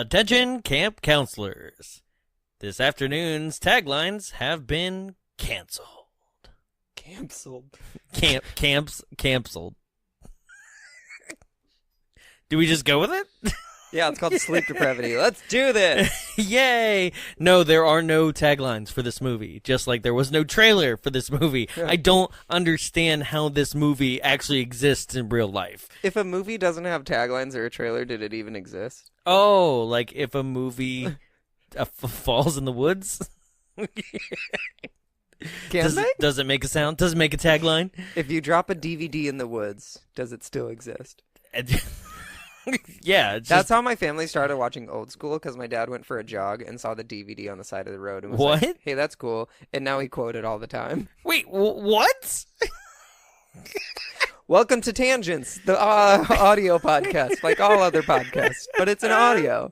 Attention, camp counselors. This afternoon's taglines have been canceled. Canceled. Canceled. Do we just go with it? Yeah, it's called sleep depravity. Let's do this. Yay! No, there are no taglines for this movie, just like there was no trailer for this movie. Yeah. I don't understand how this movie actually exists in real life. If a movie doesn't have taglines or a trailer, did it even exist? Oh, like if a movie falls in the woods? Does it make a sound? Does it make a tagline? If you drop a DVD in the woods, does it still exist? Yeah. That's how my family started watching Old School, because my dad went for a jog and saw the DVD on the side of the road and was what? like, hey, that's cool. And now he quoted all the time. Wait, what? Welcome to Tangents, the audio podcast, like all other podcasts, but it's an audio.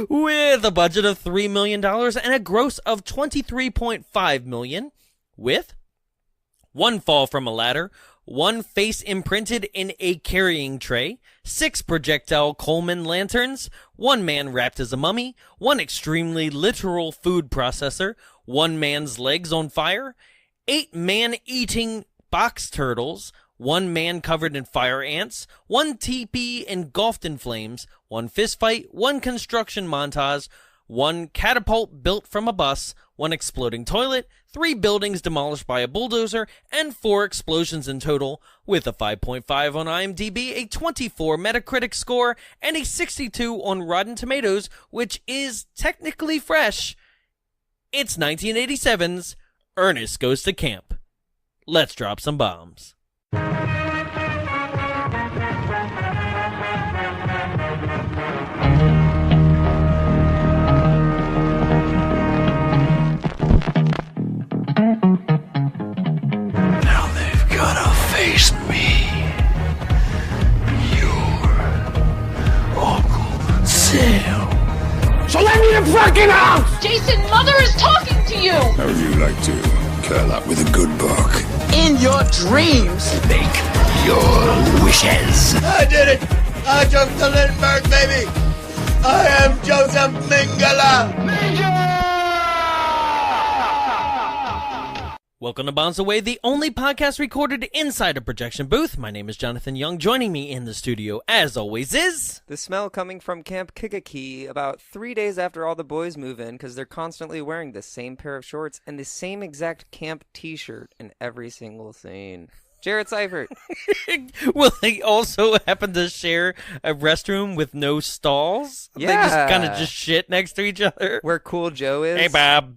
With a budget of $3 million and a gross of $23.5 million, with one fall from a ladder, one face imprinted in a carrying tray, 6 projectile Coleman lanterns, one man wrapped as a mummy, one extremely literal food processor, one man's legs on fire, 8 man-eating box turtles, one man covered in fire ants, one teepee engulfed in flames, one fistfight, one construction montage, one catapult built from a bus, one exploding toilet, 3 buildings demolished by a bulldozer, and 4 explosions in total, with a 5.5 on IMDb, a 24 Metacritic score, and a 62 on Rotten Tomatoes, which is technically fresh. It's 1987's Ernest Goes to Camp. Let's drop some bombs. Face me. Your Uncle Sam. So let me in the fucking house! Jason, Mother is talking to you! How would you like to curl up with a good book? In your dreams! Make your wishes. I did it! I jumped the Lindbergh, baby! I am Joseph Mingala! Welcome to Bombs Away, the only podcast recorded inside a projection booth. My name is Jonathan Young. Joining me in the studio, as always, is... The smell coming from Camp Kikaki about 3 days after all the boys move in, because they're constantly wearing the same pair of shorts and the same exact camp t-shirt in every single scene. Jarrett Seifert. Well, they also happen to share a restroom with no stalls. Yeah. They just kind of just shit next to each other. Where Cool Joe is. Hey, Bob.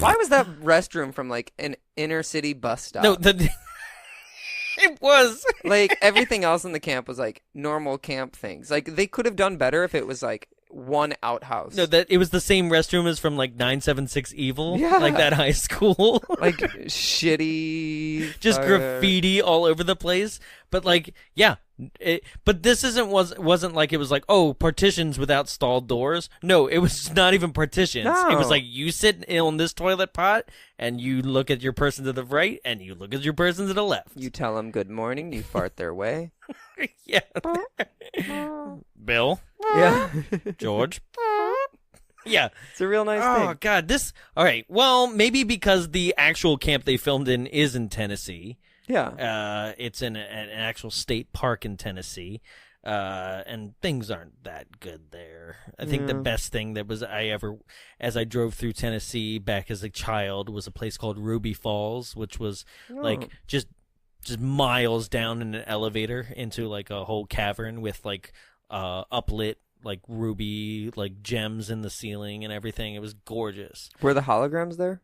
Why was that restroom from, like, an inner city bus stop? No, it was. Like, everything else in the camp was, like, normal camp things. Like, they could have done better if it was, like, one outhouse. No, that it was the same restroom as from, like, 976 Evil. Yeah. Like that high school. Like, shitty. Just graffiti all over the place. But, like, yeah. But this wasn't like it was like, oh, partitions without stalled doors. No, it was not even partitions. No. It was like you sit on this toilet pot and you look at your person to the right and you look at your person to the left. You tell them good morning, you fart their way. Yeah. Bill. Yeah. George. Yeah. It's a real nice thing. Oh, God. All right. Well, maybe because the actual camp they filmed in is in Tennessee. Yeah. It's in an actual state park in Tennessee, and things aren't that good there. I think the best thing that was as I drove through Tennessee back as a child, was a place called Ruby Falls, which was like just miles down in an elevator into like a whole cavern with like uplit like ruby like gems in the ceiling and everything. It was gorgeous. Were the holograms there?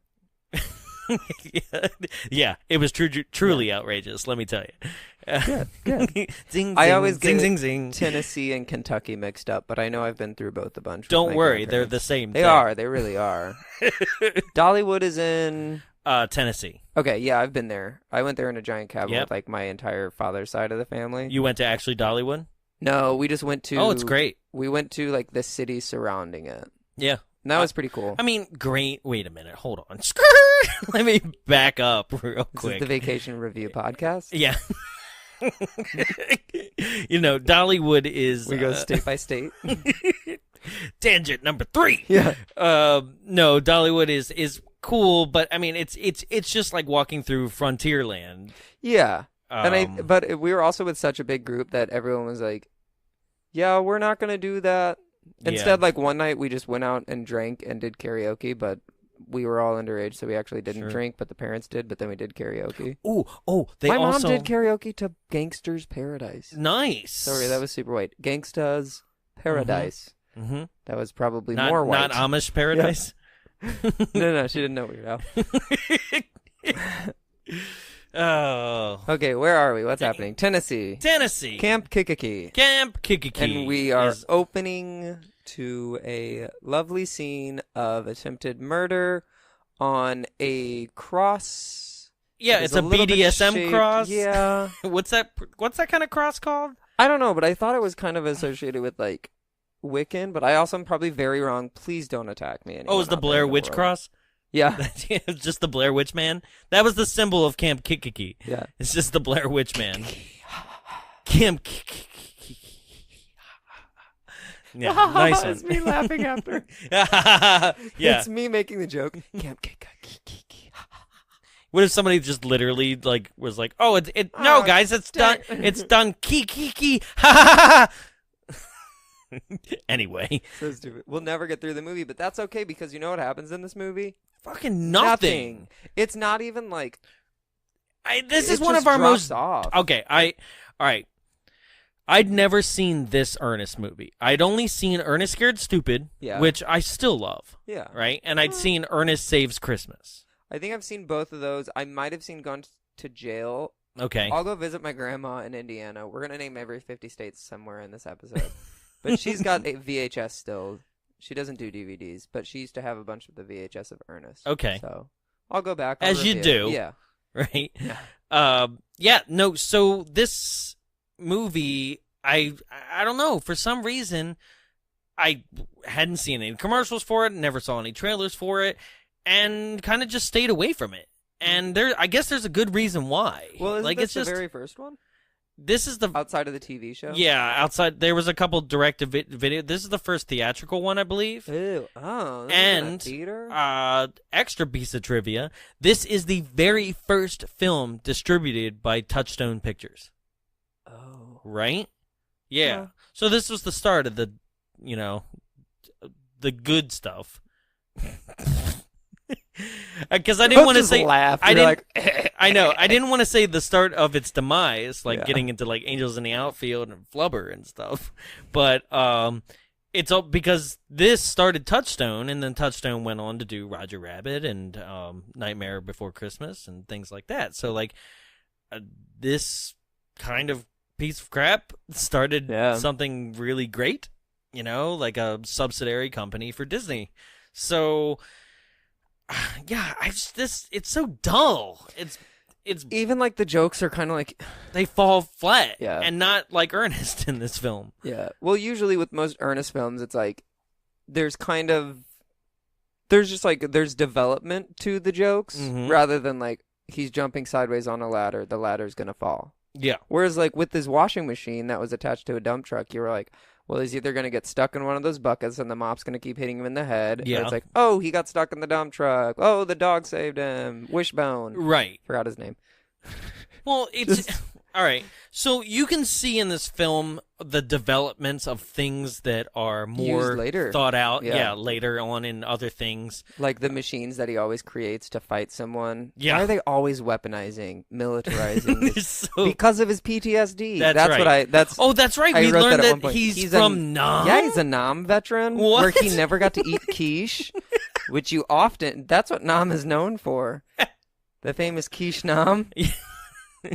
Yeah, it was truly outrageous, let me tell you. Good. Zing, zing, I always zing, get zing, zing. Tennessee and Kentucky mixed up, but I know I've been through both a bunch. Don't worry, they're the same They thing. are. They really are. Dollywood is in... Tennessee. Okay, yeah, I've been there. I went there in a giant cabin Yep. with like my entire father's side of the family. You went to actually Dollywood? No, we just went to... Oh, it's great. We went to like the city surrounding it. Yeah. And that was pretty cool. I mean, great. Wait a minute. Hold on. Let me back up real This quick. is the Vacation Review podcast. Yeah. You know, Dollywood is... We go state by state. Tangent number 3. Yeah. No, Dollywood is cool, but I mean, it's just like walking through Frontierland. Yeah. But we were also with such a big group that everyone was like, yeah, we're not going to do that. Instead, like one night we just went out and drank and did karaoke, but we were all underage, so we actually didn't drink, but the parents did, but then we did karaoke. My mom did karaoke to Gangsta's Paradise. Nice. Sorry, that was super white. Gangsta's Paradise. Mm-hmm. That was probably more white. Not Amish Paradise? Yeah. No, she didn't know Weird Al. Oh. Okay, where are we? What's happening? Tennessee. Camp Kikiki. And we are opening to a lovely scene of attempted murder on a cross. Yeah, it's a BDSM cross. Yeah. What's that kind of cross called? I don't know, but I thought it was kind of associated with like Wiccan, but I also am probably very wrong. Please don't attack me. Oh, it's the Blair Witch cross? Yeah. It's just the Blair Witch Man. That was the symbol of Camp Kikiki. Yeah. It's just the Blair Witch Man. Camp Kikiki. Yeah, nice one. It's me laughing after. Yeah. It's me making the joke. Camp Kikiki. What if somebody just literally like was like, "Oh, no, guys, it's done. It's done. Kiki. Anyway, So stupid. We'll never get through the movie, but that's okay because you know what happens in this movie? fucking nothing. It's not even like This it is one just of our drops most off. Okay, all right. I'd never seen this Ernest movie. I'd only seen Ernest Scared Stupid, which I still love. Yeah. Right? And I'd seen Ernest Saves Christmas. I think I've seen both of those. I might have seen Gone to Jail. Okay. I'll go visit my grandma in Indiana. We're going to name every 50 states somewhere in this episode. But she's got a VHS still. She doesn't do DVDs, but she used to have a bunch of the VHS of Ernest. Okay. So I'll go back. As you do. Yeah. Right? Yeah. No, so this movie, I don't know. For some reason, I hadn't seen any commercials for it, never saw any trailers for it, and kind of just stayed away from it. And I guess there's a good reason why. Well, isn't this it's just the very first one? This is the outside of the TV show. Yeah, outside. There was a couple direct video. This is the first theatrical one, I believe. Ew. Oh. And theater? Extra piece of trivia: this is the very first film distributed by Touchstone Pictures. Oh. Right? Yeah. So this was the start of the good stuff. Because I didn't want to say laugh. I didn't. Like, I know. I didn't want to say the start of its demise, like getting into like Angels in the Outfield and Flubber and stuff. But it's all because this started Touchstone, and then Touchstone went on to do Roger Rabbit and Nightmare Before Christmas and things like that. So like this kind of piece of crap started something really great, like a subsidiary company for Disney. So. Yeah, it's so dull. It's even like the jokes are kind of like they fall flat, and not like Ernest in this film. Yeah. Well, usually with most Ernest films, it's like there's development to the jokes rather than like he's jumping sideways on a ladder, the ladder's gonna fall. Yeah. Whereas like with this washing machine that was attached to a dump truck, you were like, well, he's either going to get stuck in one of those buckets and the mop's going to keep hitting him in the head. Yeah. Or it's like, oh, he got stuck in the dump truck. Oh, the dog saved him. Wishbone. Right. Forgot his name. Well, it's... All right. So you can see in this film the developments of things that are more thought out. Yeah, later on in other things. Like the machines that he always creates to fight someone. Yeah. Why are they always weaponizing, militarizing? So... Because of his PTSD. That's right. What I... Oh, that's right. We learned that he's from Nam. Yeah, he's a Nam veteran. What? Where he never got to eat quiche, which you often... That's what Nam is known for. The famous quiche Nam.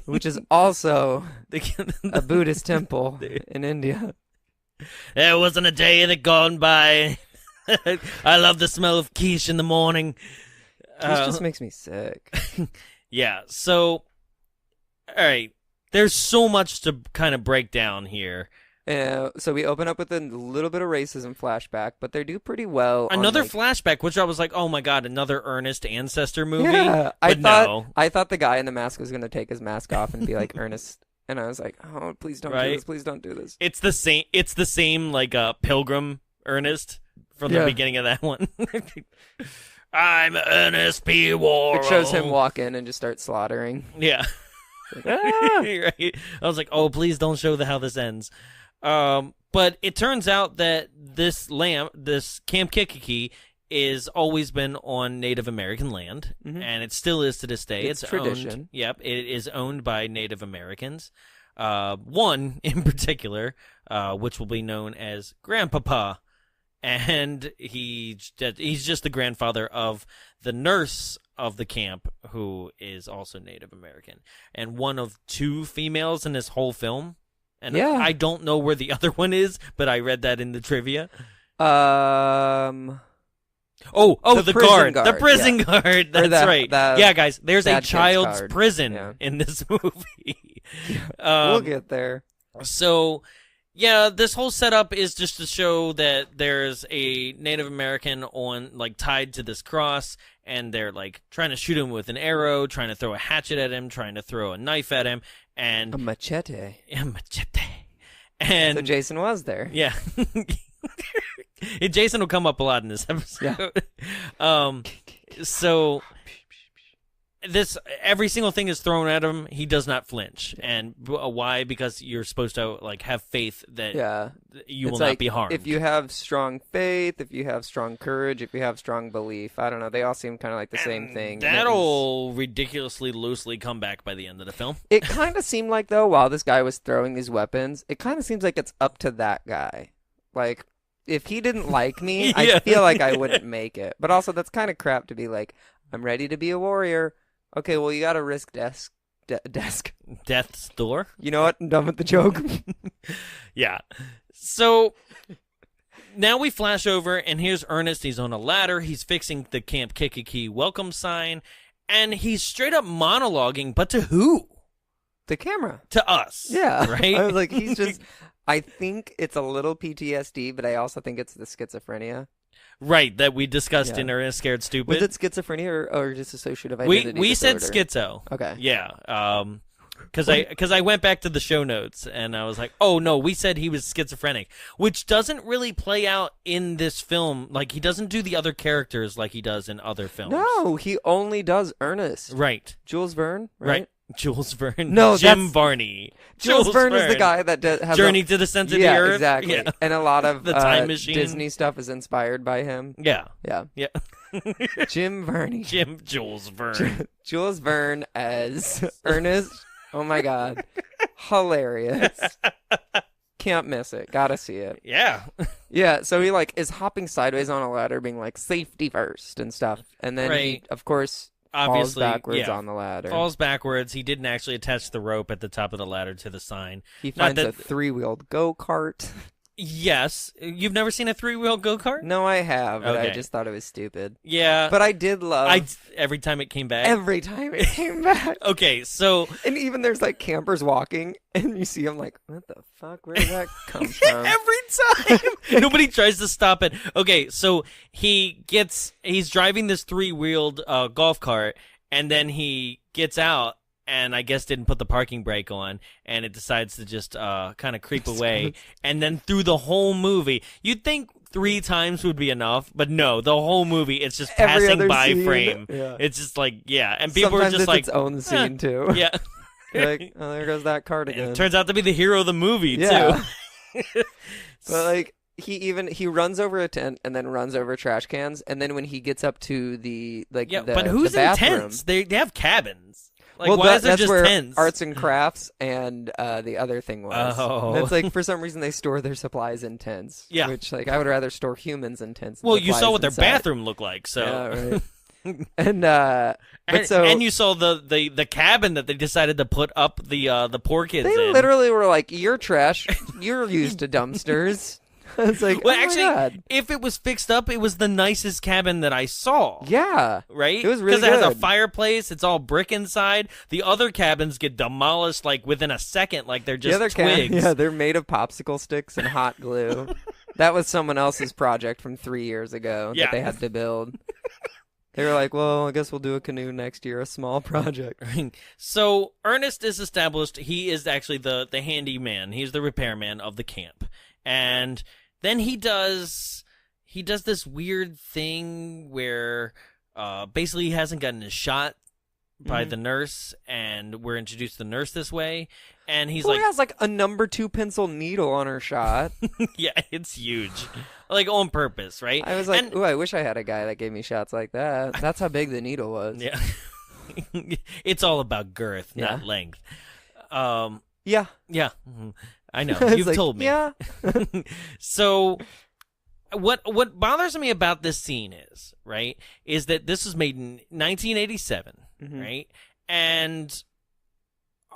Which is also a Buddhist temple in India. There wasn't a day that gone by. I love the smell of quiche in the morning. This just makes me sick. Yeah, so, all right. There's so much to kind of break down here. So we open up with a little bit of racism flashback, but they do pretty well. Another flashback, which I was like, oh my god, another Ernest ancestor movie? Yeah, no. I thought the guy in the mask was going to take his mask off and be like Ernest, and I was like, oh, please don't do this, please don't do this. It's the same like Pilgrim Ernest from the beginning of that one. I'm Ernest P. Worrell. It shows him walk in and just start slaughtering. Yeah. Right. I was like, oh, please don't show how this ends. But it turns out that this Camp Kikiki, is always been on Native American land, and it still is to this day. It's tradition. Owned, yep, it is owned by Native Americans. One in particular, which will be known as Grandpapa, and he's just the grandfather of the nurse of the camp, who is also Native American, and one of 2 females in this whole film. And I don't know where the other one is, but I read that in the trivia. The guard. The prison guard. That's right. Yeah, guys, there's a child's prison in this movie. We'll get there. So, yeah, this whole setup is just to show that there's a Native American tied to this cross, and they're trying to shoot him with an arrow, trying to throw a hatchet at him, trying to throw a knife at him, and a machete. And so Jason was there. Yeah. Jason will come up a lot in this episode. Yeah. So every single thing is thrown at him. He does not flinch. And why? Because you're supposed to have faith that you will not be harmed. If you have strong faith, if you have strong courage, if you have strong belief, I don't know. They all seem kind of like the same thing. That'll ridiculously loosely come back by the end of the film. It kind of seemed like, though, while this guy was throwing these weapons, it kind of seems like it's up to that guy. If he didn't like me, I feel like I wouldn't make it. But also, that's kind of crap to be like, I'm ready to be a warrior. Okay, well, you got to risk death's door. You know what? I'm done with the joke. Yeah. So now we flash over, and here's Ernest. He's on a ladder. He's fixing the Camp Kikiki welcome sign, and he's straight up monologuing, but to who? The camera. To us. Yeah. Right? I was like, he's just... I think it's a little PTSD, but I also think it's the schizophrenia. Right, that we discussed in Ernest Scared Stupid. Was it schizophrenia or dissociative identity We said disorder? schizo. Okay. Yeah. Because I went back to the show notes, and I was like, oh, no, we said he was schizophrenic, which doesn't really play out in this film. He doesn't do the other characters like he does in other films. No, he only does Ernest. Right. Jules Verne, right? Jules Verne. No, Jim Varney. Jules Verne is the guy that has Journey to the Center of the Earth. Exactly. Yeah, and a lot of the Time Machine. Disney stuff is inspired by him. Yeah. Yeah. Jim Varney. Jules Verne. Jules Verne as Ernest. Oh my God. Hilarious. Can't miss it. Gotta see it. Yeah. Yeah, so he is hopping sideways on a ladder being safety first and stuff. And then he, of course... Obviously, falls backwards on the ladder. Falls backwards. He didn't actually attach the rope at the top of the ladder to the sign. He finds a 3-wheeled go-kart. Yes. You've never seen a 3-wheel go-kart? No, I have, but okay. I just thought it was stupid. Yeah. But I did love... every time it came back? Every time it came back. Okay, so... And even there's, campers walking, and you see them what the fuck? Where did that come from? Every time! Nobody tries to stop it. Okay, so he's driving this 3-wheeled golf cart, and then he gets out, and I guess didn't put the parking brake on, and it decides to just kind of creep away. And then through the whole movie, you'd think 3 times would be enough, but no, the whole movie, it's just passing by scene. Frame. Yeah. It's just and people sometimes are just it's its own scene, too. Yeah. Oh, there goes that cart again. It turns out to be the hero of the movie, too. But, he runs over a tent and then runs over trash cans, and then when he gets up to the but who's the bathroom, in tents? They have cabins. Why is there just where tents? Arts and crafts and the other thing was. Oh. That's for some reason they store their supplies in tents. Yeah. Which I would rather store humans in tents. Well, you saw what their bathroom looked like, so. Yeah, right. And you saw the cabin that they decided to put up the poor kids in. They literally were like, "You're trash. You're used to dumpsters." It's well, oh actually, my God. If it was fixed up, it was the nicest cabin that I saw. Yeah. Right? It was really good. Because it has a fireplace. It's all brick inside. The other cabins get demolished within a second, they're just twigs. They're made of popsicle sticks and hot glue. That was someone else's project from 3 years ago that they had to build. They were like, well, I guess we'll do a canoe next year, a small project. So Ernest is established. He is actually the handyman. He's the repairman of the camp. And then he does this weird thing where basically he hasn't gotten his shot by the nurse, and we're introduced to the nurse this way, and he's Who like has like a number 2 pencil needle on her shot? yeah, it's huge, like on purpose, right? I was like, ooh, I wish I had a guy that gave me shots like that. That's how big the needle was. Yeah. It's all about girth, not length. Yeah. Yeah, I know. I was You've like, told me. Yeah. So what bothers me about this scene is that this was made in 1987, right? And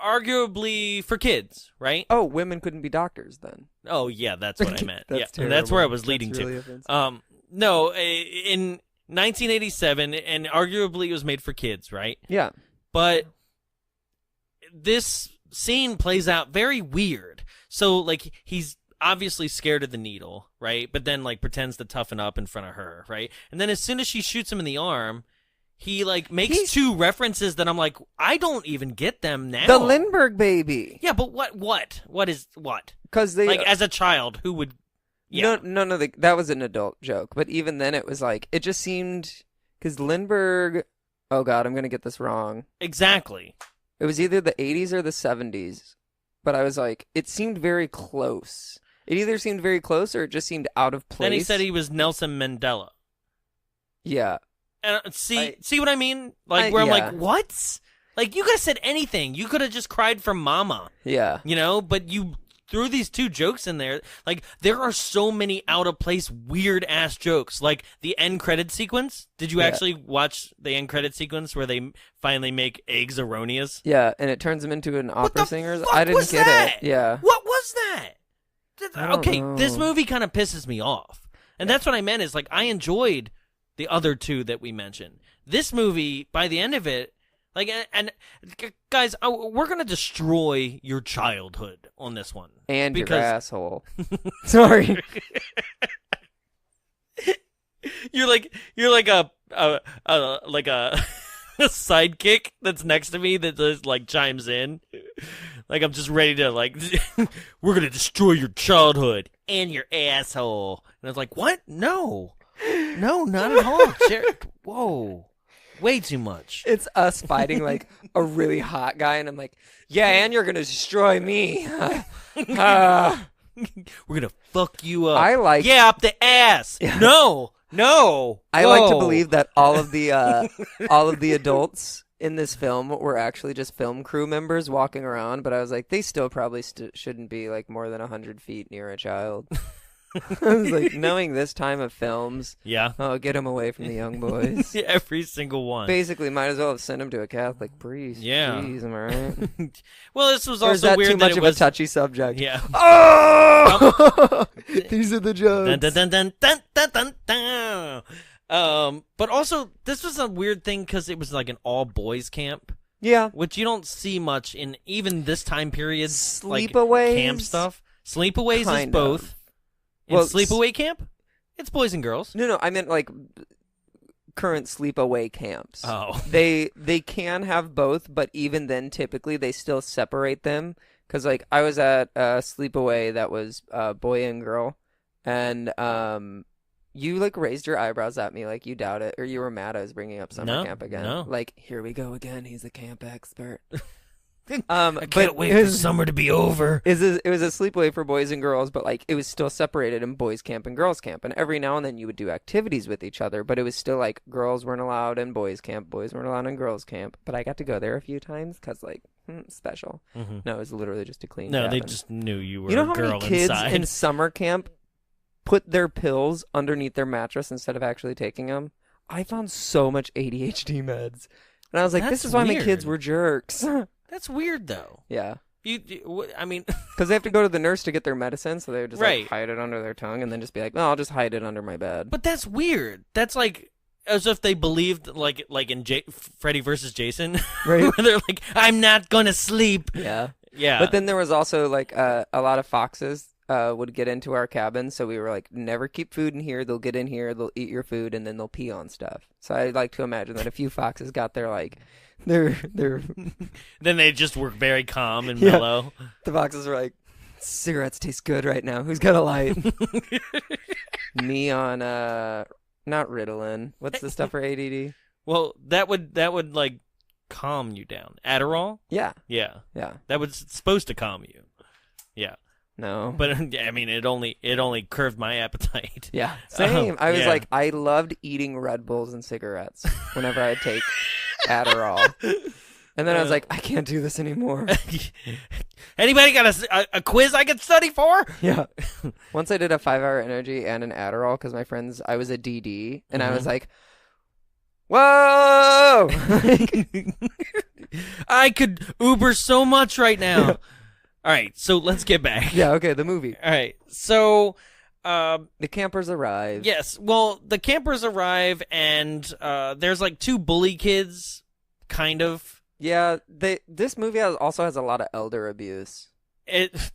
arguably for kids, right? Oh, women couldn't be doctors then. Oh, yeah, that's what I meant. That's yeah, that's where I was That's leading really to. offensive. No, in 1987, and arguably it was made for kids, right? Yeah. But this scene plays out very weird. So, like, he's obviously scared of the needle, right? But then, like, pretends to toughen up in front of her, right? And then as soon as she shoots him in the arm, he, like, makes two references that I'm like, I don't even get them now. The Lindbergh baby. Yeah, but what is what? Because they... Like, as a child, who would... Yeah. No, that was an adult joke. But even then, it was like, it just seemed... Because Lindbergh... Oh, God, I'm going to get this wrong. Exactly. It was either the 80s or the 70s. But I was like, it seemed very close. It either seemed very close or it just seemed out of place. Then he said he was Nelson Mandela. Yeah. And see what I mean? Like, where I'm like, what? Like, you could have said anything. You could have just cried for mama. Yeah. You know? But you threw these two jokes in there. Like, there are so many out-of-place, weird-ass jokes. Like, the end credit sequence. Did you actually watch the end credit sequence where they finally make Eggs Erroneous? Yeah, and it turns him into an opera singer. Fuck I didn't was get that? it. Yeah. What was that? Okay, know. this movie kind of pisses me off. And that's what I meant is, like, I enjoyed the other two that we mentioned. This movie, by the end of it, like, and guys, we're going to destroy your childhood on this one. And your asshole. Sorry. You're like a a sidekick that's next to me that just, like, chimes in. Like, I'm just ready to, like, we're going to destroy your childhood and your asshole. And I was like, what? No, not at all. Jared, whoa. Way too much. It's us fighting, like, a really hot guy, and I'm like, yeah, and you're going to destroy me. We're going to fuck you up. Yeah, up the ass. Yeah. No. I like to believe that all of the adults in this film were actually just film crew members walking around, but I was like, they still probably shouldn't be, like, more than 100 feet near a child. I was like, knowing this time of films, get him away from the young boys. Every single one. Basically, might as well have sent him to a Catholic priest. Yeah. Jeez, am I right? Well, this was Or also is that weird too much that of it was a touchy subject? Yeah. Oh! These are the jokes. Dun, dun, dun, dun, dun, dun, dun. But also, this was a weird thing because it was like an all-boys camp. Yeah. Which you don't see much in even this time period. Sleepaways? Like camp stuff. Sleepaways is both. In sleepaway camp, it's boys and girls. No, I meant like current sleepaway camps. Oh. They can have both, but even then, typically, they still separate them. Because, like, I was at a sleepaway that was boy and girl, and you, like, raised your eyebrows at me like you doubt it, or you were mad I was bringing up summer camp again. No. Like, here we go again, he's a camp expert. I can't wait for summer to be over. It was a sleepaway for boys and girls, but, like, it was still separated in boys camp and girls camp. And every now and then you would do activities with each other, but it was still like girls weren't allowed in boys camp, boys weren't allowed in girls camp. But I got to go there a few times because, like, special. Mm-hmm. No, it was literally just a clean. No, cabin. they just knew you were You know a how girl many kids inside. in summer camp put their pills underneath their mattress instead of actually taking them? I found so much ADHD meds, and I was like, That's this is why my weird. kids were jerks. That's weird, though. Yeah. I mean... Because they have to go to the nurse to get their medicine, so they would just Right. like, hide it under their tongue and then just be like, no, I'll just hide it under my bed. But that's weird. That's like... As if they believed, like in Freddy versus Jason. Right. Where they're like, I'm not gonna sleep. Yeah. Yeah. But then there was also, like, a lot of foxes would get into our cabin, so we were like, never keep food in here. They'll get in here, they'll eat your food, and then they'll pee on stuff. So I'd like to imagine that a few foxes got their, like... They're Then they just were very calm and Yeah. mellow. The foxes were like, Cigarettes taste good right now. Who's got a light? Me on not Ritalin. What's the stuff for ADD? Well, that would like calm you down. Adderall? Yeah. Yeah. Yeah. That was supposed to calm you. Yeah. No. But I mean, it only curved my appetite. Yeah. Same. I was yeah. like, I loved eating Red Bulls and cigarettes whenever I take Adderall. And then I was like, I can't do this anymore. Anybody got a quiz I could study for? Yeah. Once I did a 5-hour energy and an Adderall because I was a DD, and I was like, whoa! I could Uber so much right now. All right, so let's get back. Yeah, okay, the movie. All right, so... the campers arrive. Yes, well, the campers arrive, and there's like 2 bully kids, kind of. Yeah, this movie also has a lot of elder abuse.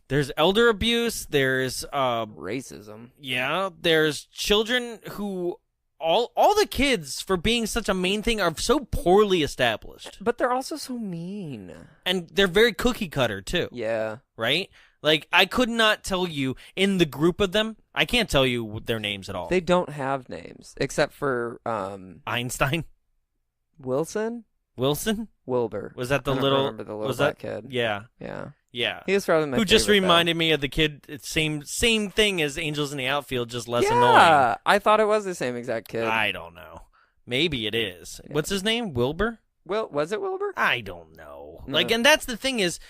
There's elder abuse, there's... racism. Yeah, there's children who... All the kids, for being such a main thing, are so poorly established. But they're also so mean. And they're very cookie cutter, too. Yeah. Right? Like, I could not tell you, in the group of them, I can't tell you their names at all. They don't have names, except for... Einstein? Wilson? Wilbur. Was that the I don't little... remember the little was black that kid. Yeah. Yeah. Yeah. He was probably my Who just favorite, reminded me of the kid, same thing as Angels in the Outfield, just less yeah, annoying. I thought it was the same exact kid. I don't know. Maybe it is. Yeah. What's his name? Wilbur? Was it Wilbur? I don't know. No. Like, and that's the thing is,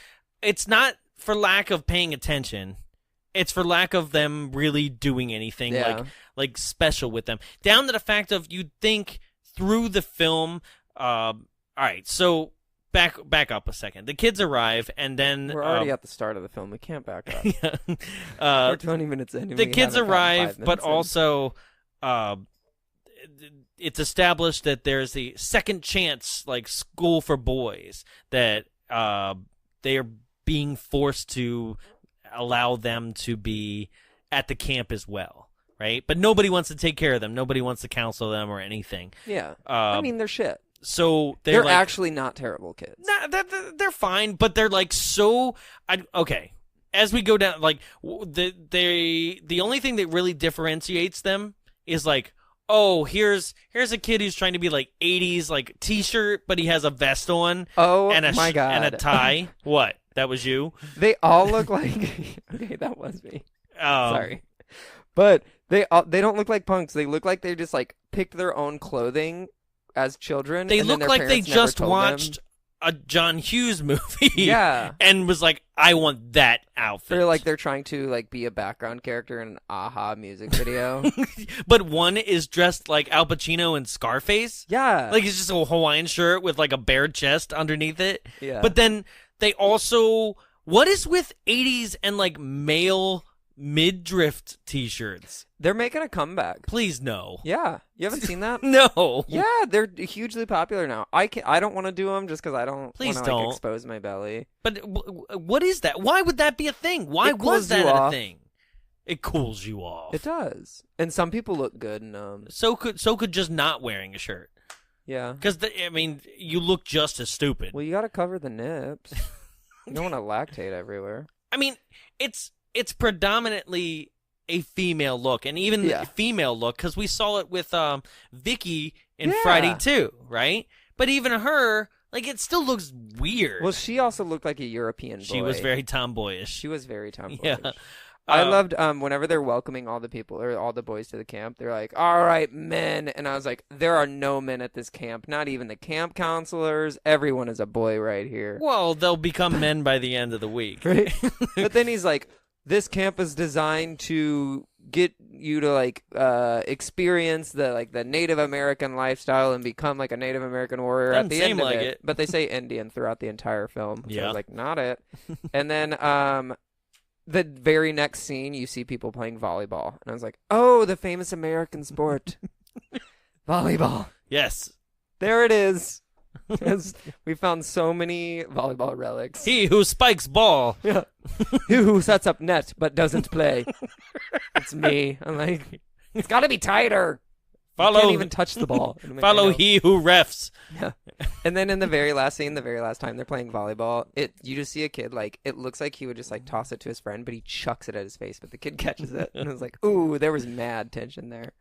it's not for lack of paying attention. It's for lack of them really doing anything like special with them. Down to the fact of you'd think through the film. All right, so back up a second. The kids arrive, and then We're already at the start of the film. We can't back up. We're 20 minutes in. The kids arrive, but also it's established that there's the second chance, like school for boys, that they are being forced to allow them to be at the camp as well, right? But nobody wants to take care of them. Nobody wants to counsel them or anything. Yeah. I mean, they're shit. So they're like, actually not terrible kids. Nah, they're fine, but they're like so. Okay, as we go down, like the only thing that really differentiates them is like, oh, here's a kid who's trying to be like 80s like t-shirt, but he has a vest on. Oh and my god, and a tie. What? That was you? They all look like. Okay, that was me. Sorry, but they don't look like punks. They look like they just like picked their own clothing as children. They and look then like their they parents never just told watched them. a John Hughes movie. Yeah. And was like, I want that outfit. They're trying to like be a background character in an Aha music video. But one is dressed like Al Pacino in Scarface. Yeah. Like it's just a Hawaiian shirt with like a bare chest underneath it. Yeah. But then they also, what is with 80s and like male midriff t-shirts? They're making a comeback. Please no. Yeah. You haven't seen that? No. Yeah, they're hugely popular now. I don't want to do them just because I don't Please want to don't. like, expose my belly. But what is that? Why would that be a thing? Why It was cools that you a off. thing? It cools you off. It does. And some people look good in them. So could just not wearing a shirt. Yeah. Because I mean, you look just as stupid. Well, you got to cover the nips. You don't want to lactate everywhere. I mean, it's predominantly a female look, and even the female look, because we saw it with Vicky in Friday 2, right? But even her, like, it still looks weird. Well, she also looked like a European boy. She was very tomboyish. She was very tomboyish. Yeah. I loved whenever they're welcoming all the people or all the boys to the camp, they're like, all right, men. And I was like, there are no men at this camp, not even the camp counselors. Everyone is a boy right here. Well, they'll become men by the end of the week. Right? But then he's like, this camp is designed to get you to like experience the Native American lifestyle and become like a Native American warrior Doesn't at the seem end of like it. it. But they say Indian throughout the entire film. So I Yeah. was like, not it. And then the very next scene, you see people playing volleyball. And I was like, oh, the famous American sport. Volleyball. Yes. There it is. We found so many volleyball relics. He who spikes ball. Yeah. Who sets up net but doesn't play. It's me. I'm like, it's got to be tighter. Follow. You can't even touch the ball. It'll make me Follow know. he who refs. Yeah. And then in the very last scene, the very last time they're playing volleyball, you just see a kid, like, it looks like he would just, like, toss it to his friend, but he chucks it at his face, but the kid catches it. And it was like, ooh, there was mad tension there.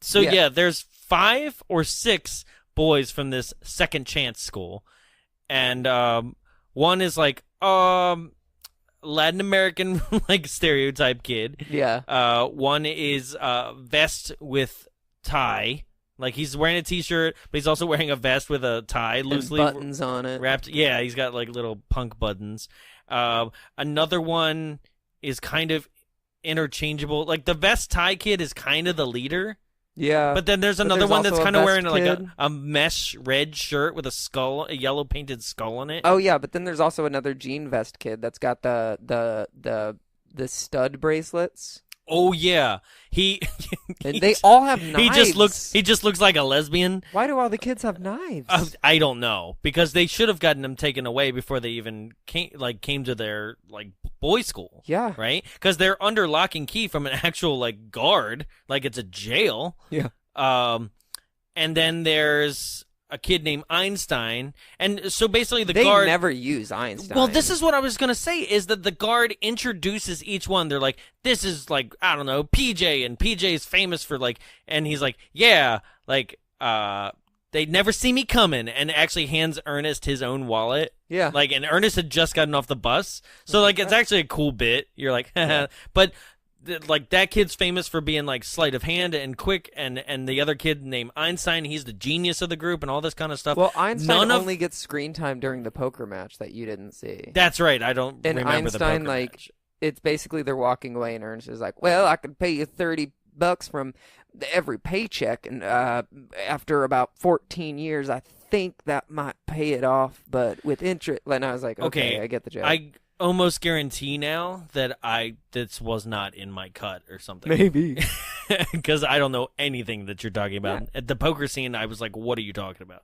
So there's 5 or 6 boys from this second chance school. And one is, like, Latin American, like, stereotype kid. Yeah. One is vest with tie. Like, he's wearing a T-shirt, but he's also wearing a vest with a tie loosely and buttons on it. Wrapped. Yeah, he's got, like, little punk buttons. Another one is kind of interchangeable. Like, the vest tie kid is kind of the leader. Yeah. But then there's another one that's kind of wearing, like, kid. a mesh red shirt with a yellow painted skull on it. Oh, yeah, but then there's also another jean vest kid that's got the stud bracelets. Oh yeah, and they all have knives. He just looks like a lesbian. Why do all the kids have knives? I don't know, because they should have gotten them taken away before they even came to their like boys' school. Yeah, right. Because they're under lock and key from an actual like guard, like it's a jail. Yeah. And then there's a kid named Einstein, and so basically they guard never use Einstein. Well, this is what I was gonna say, is that the guard introduces each one. They're like, this is like, I don't know, PJ, and PJ's famous for like, and he's like, yeah, like, they never see me coming, and actually hands Ernest his own wallet. Yeah. Like, and Ernest had just gotten off the bus, so like, it's actually a cool bit. You're like, yeah. But like, that kid's famous for being like sleight of hand and quick, and the other kid named Einstein, he's the genius of the group and all this kind of stuff. Well, Einstein only gets screen time during the poker match that you didn't see. That's right. I don't and remember Einstein, the poker like, match. It's basically they're walking away, and Ernest is like, well, I could pay you $30 from every paycheck, and after about 14 years, I think that might pay it off, but with interest. And I was like, okay, I get the joke. I almost guarantee now that this was not in my cut or something. Maybe. Because I don't know anything that you're talking about. Yeah. At the poker scene, I was like, what are you talking about?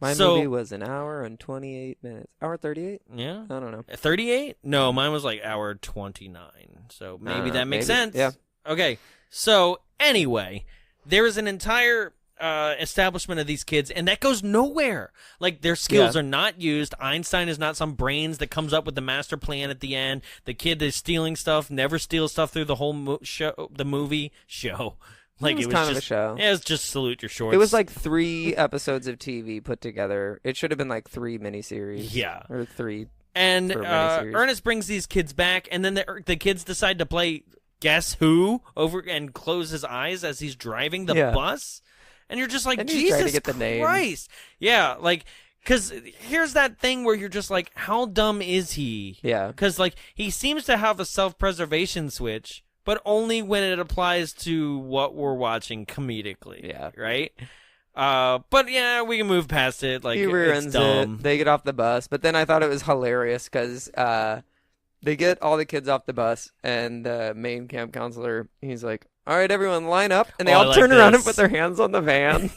My movie was an hour and 28 minutes. Hour 38? Yeah. I don't know. 38? No, mine was like hour 29. So maybe that makes sense. Yeah. Okay. So anyway, there is an entire establishment of these kids, and that goes nowhere. Like, their skills are not used. Einstein is not some brains that comes up with the master plan at the end. The kid is stealing stuff, never steals stuff through the whole movie show. Like, it was kind of a show. Yeah, it was just salute your shorts. It was like 3 episodes of TV put together. It should have been like 3 miniseries. Yeah. Or 3. And Ernest brings these kids back, and then the kids decide to play Guess Who over and close his eyes as he's driving the bus. And you're just like, Jesus Christ. Yeah, like, because here's that thing where you're just like, how dumb is he? Yeah. Because, like, he seems to have a self-preservation switch, but only when it applies to what we're watching comedically. Yeah. Right? But, yeah, we can move past it. Like, he rear-ends it. They get off the bus. But then I thought it was hilarious because they get all the kids off the bus, and the main camp counselor, he's like, all right, everyone, line up. And they all turn around and put their hands on the van.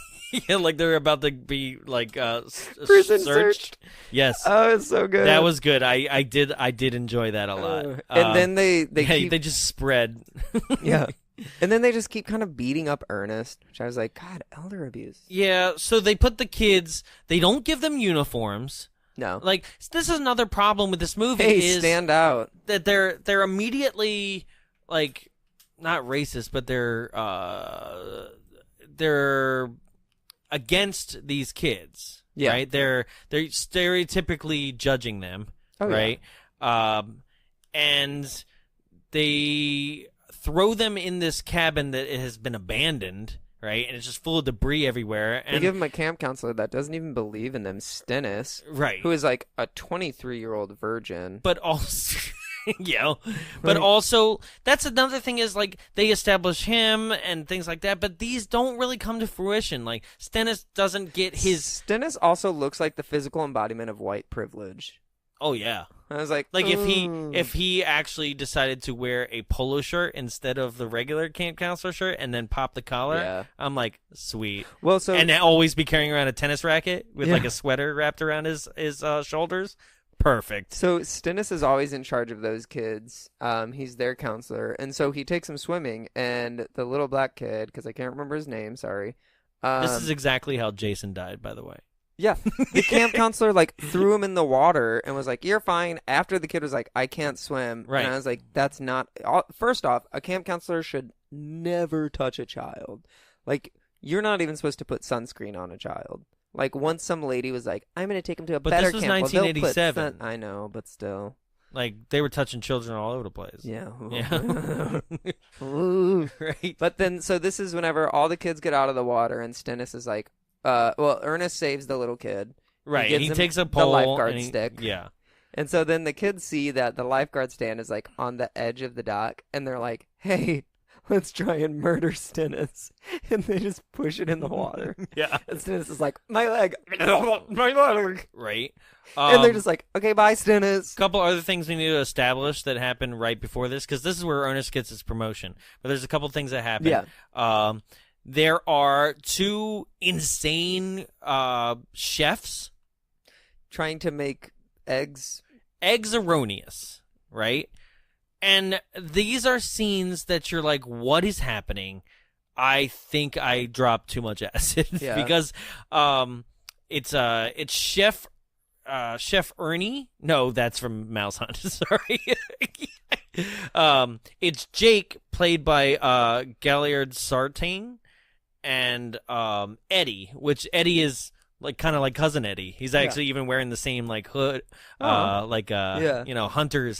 Yeah, like they're about to be, like, prison searched. Yes. Oh, it's so good. That was good. I did enjoy that a lot. And then they just spread. Yeah. And then they just keep kind of beating up Ernest, which I was like, God, elder abuse. Yeah, so they put the kids, they don't give them uniforms. No. Like, this is another problem with this movie. Hey, stand out. That they're immediately, like, not racist, but they're against these kids. Yeah. Right? They're stereotypically judging them. Oh, right? Yeah. And they throw them in this cabin that has been abandoned. Right, and it's just full of debris everywhere. And they give him a camp counselor that doesn't even believe in them, Stennis. Right. Who is like a 23-year-old virgin. But also, yeah. But also, that's another thing is, like, they establish him and things like that, but these don't really come to fruition. Like, Stennis doesn't get his... Stennis also looks like the physical embodiment of white privilege. Oh, yeah. I was like, if he actually decided to wear a polo shirt instead of the regular camp counselor shirt and then pop the collar, I'm like, sweet. Well, so and always be carrying around a tennis racket with like a sweater wrapped around his shoulders. Perfect. So Stennis is always in charge of those kids. He's their counselor, and so he takes them swimming. And the little black kid, because I can't remember his name, sorry. This is exactly how Jason died, by the way. Yeah, the camp counselor like threw him in the water and was like, "You're fine." After the kid was like, "I can't swim," Right. and I was like, "That's not." First off, a camp counselor should never touch a child. Like, you're not even supposed to put sunscreen on a child. Like, once some lady was like, "I'm going to take him to a But better this was camp." Well, they'll put 1987. I know, but still. Like, they were touching children all over the place. Yeah. Yeah. Ooh. Right. But then, so this is whenever all the kids get out of the water, and Stennis is like, Ernest saves the little kid. Right. gives He him takes a the pole. lifeguard and he- stick. Yeah. And so then the kids see that the lifeguard stand is like on the edge of the dock, and they're like, "Hey, let's try and murder Stennis." And they just push it in the water. Yeah. And Stennis is like, "My leg, my leg." Right. And they're just like, "Okay, bye, Stennis." couple other things we need to establish that happened right before this, because this is where Ernest gets his promotion. But there's a couple things that happen. Yeah. There are two insane chefs. Trying to make eggs. Eggs Erroneous, right? And these are scenes that you're like, what is happening? I think I dropped too much acid Yeah. because it's Chef Ernie. No, that's from Mouse Hunt. Sorry. It's Jake, played by Galliard Sartain, and Eddie, which Eddie is like kind of like Cousin Eddie. He's actually even wearing the same like hood, hunter's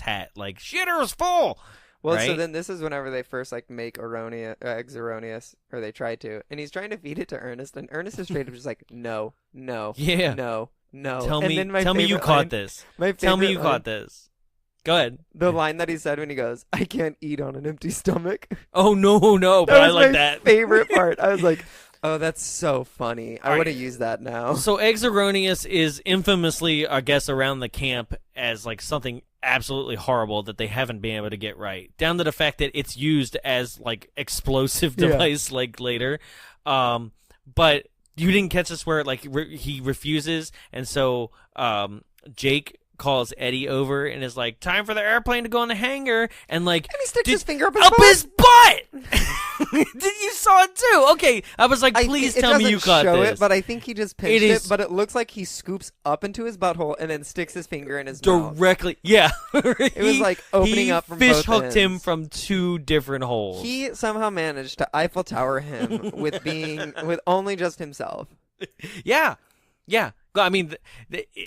hat, like shitter's full. Well, right? so then this is whenever they first like make eggs erroneous, or they try to, and he's trying to feed it to Ernest, and Ernest is straight up just like, "No, no, Yeah. no, no." Tell And me, then my tell me you favorite caught line- this. My Tell me favorite you line- caught this. Go ahead. The line that he said when he goes, "I can't eat on an empty stomach." Oh no, That but I was like my that. favorite part. I was like, "Oh, that's so funny." I All would have right. used that now. So Eggs Erroneous is infamously, I guess, around the camp as like something absolutely horrible that they haven't been able to get right, down to the fact that it's used as like explosive Yeah. device like later. But you didn't catch this where like he refuses, and so Jake calls Eddie over and is like, "Time for the airplane to go in the hangar," and like And he sticks his finger up his butt. You saw it too. Okay, I was like, please it tell me doesn't you caught show this. it, but I think he just pinched It is- it. But it looks like he scoops up into his butthole and then sticks his finger in his mouth. Directly, yeah. It was like opening up from fish both hooked him ends. from two different holes. He somehow managed to Eiffel Tower him with only just himself. Yeah. I mean,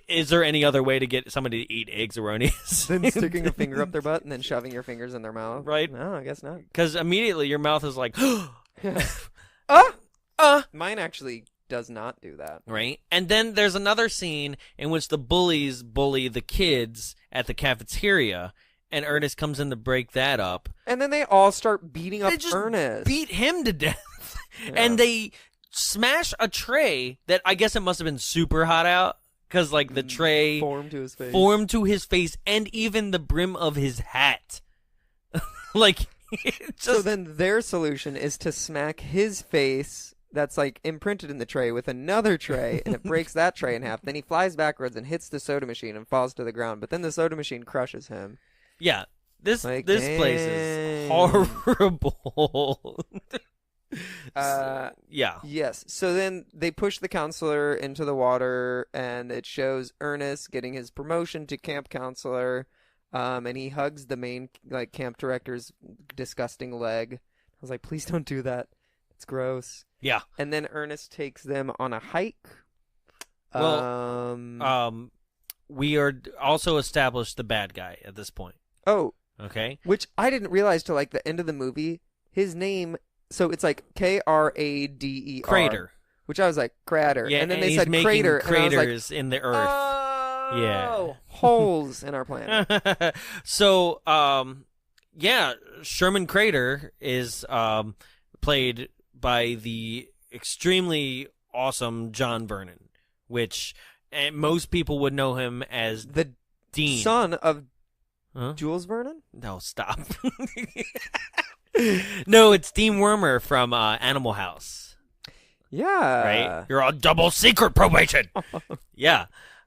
is there any other way to get somebody to eat Eggs Erroneous? Then sticking a finger up their butt and then shoving your fingers in their mouth. Right. No, I guess not. Because immediately your mouth is like, Mine actually does not do that. right? And then there's another scene in which the bullies bully the kids at the cafeteria, and Ernest comes in to break that up. And then they all start beating up They just Ernest. beat him to death. Yeah. And they smash a tray that I guess it must have been super hot out, because like the tray formed to his face. formed to his face and even the brim of his hat. Like, it just, So then their solution is to smack his face that's like imprinted in the tray with another tray, and it breaks that tray in half. Then he flies backwards and hits the soda machine and falls to the ground. But then the soda machine crushes him. yeah, this Like, place is horrible. Yeah. Yes. So then they push the counselor into the water, and it shows Ernest getting his promotion to camp counselor, and he hugs the main like camp director's disgusting leg. I was like, please don't do that. It's gross. Yeah. And then Ernest takes them on a hike. Well, we are also established the bad guy at this point. Oh, Okay. which I didn't realize till like the end of the movie. His name, so it's like Krader. Crater. Which I was like, Crater. Yeah, and then they he's said making crater. And I was like, craters in the earth. oh, Yeah. holes in our planet. So, Sherman Crater is played by the extremely awesome John Vernon, which most people would know him as The Dean. son of Huh? Jules Vernon? No, stop. No, it's Dean Wormer from Animal House, Yeah. right? You're on double secret probation. Yeah.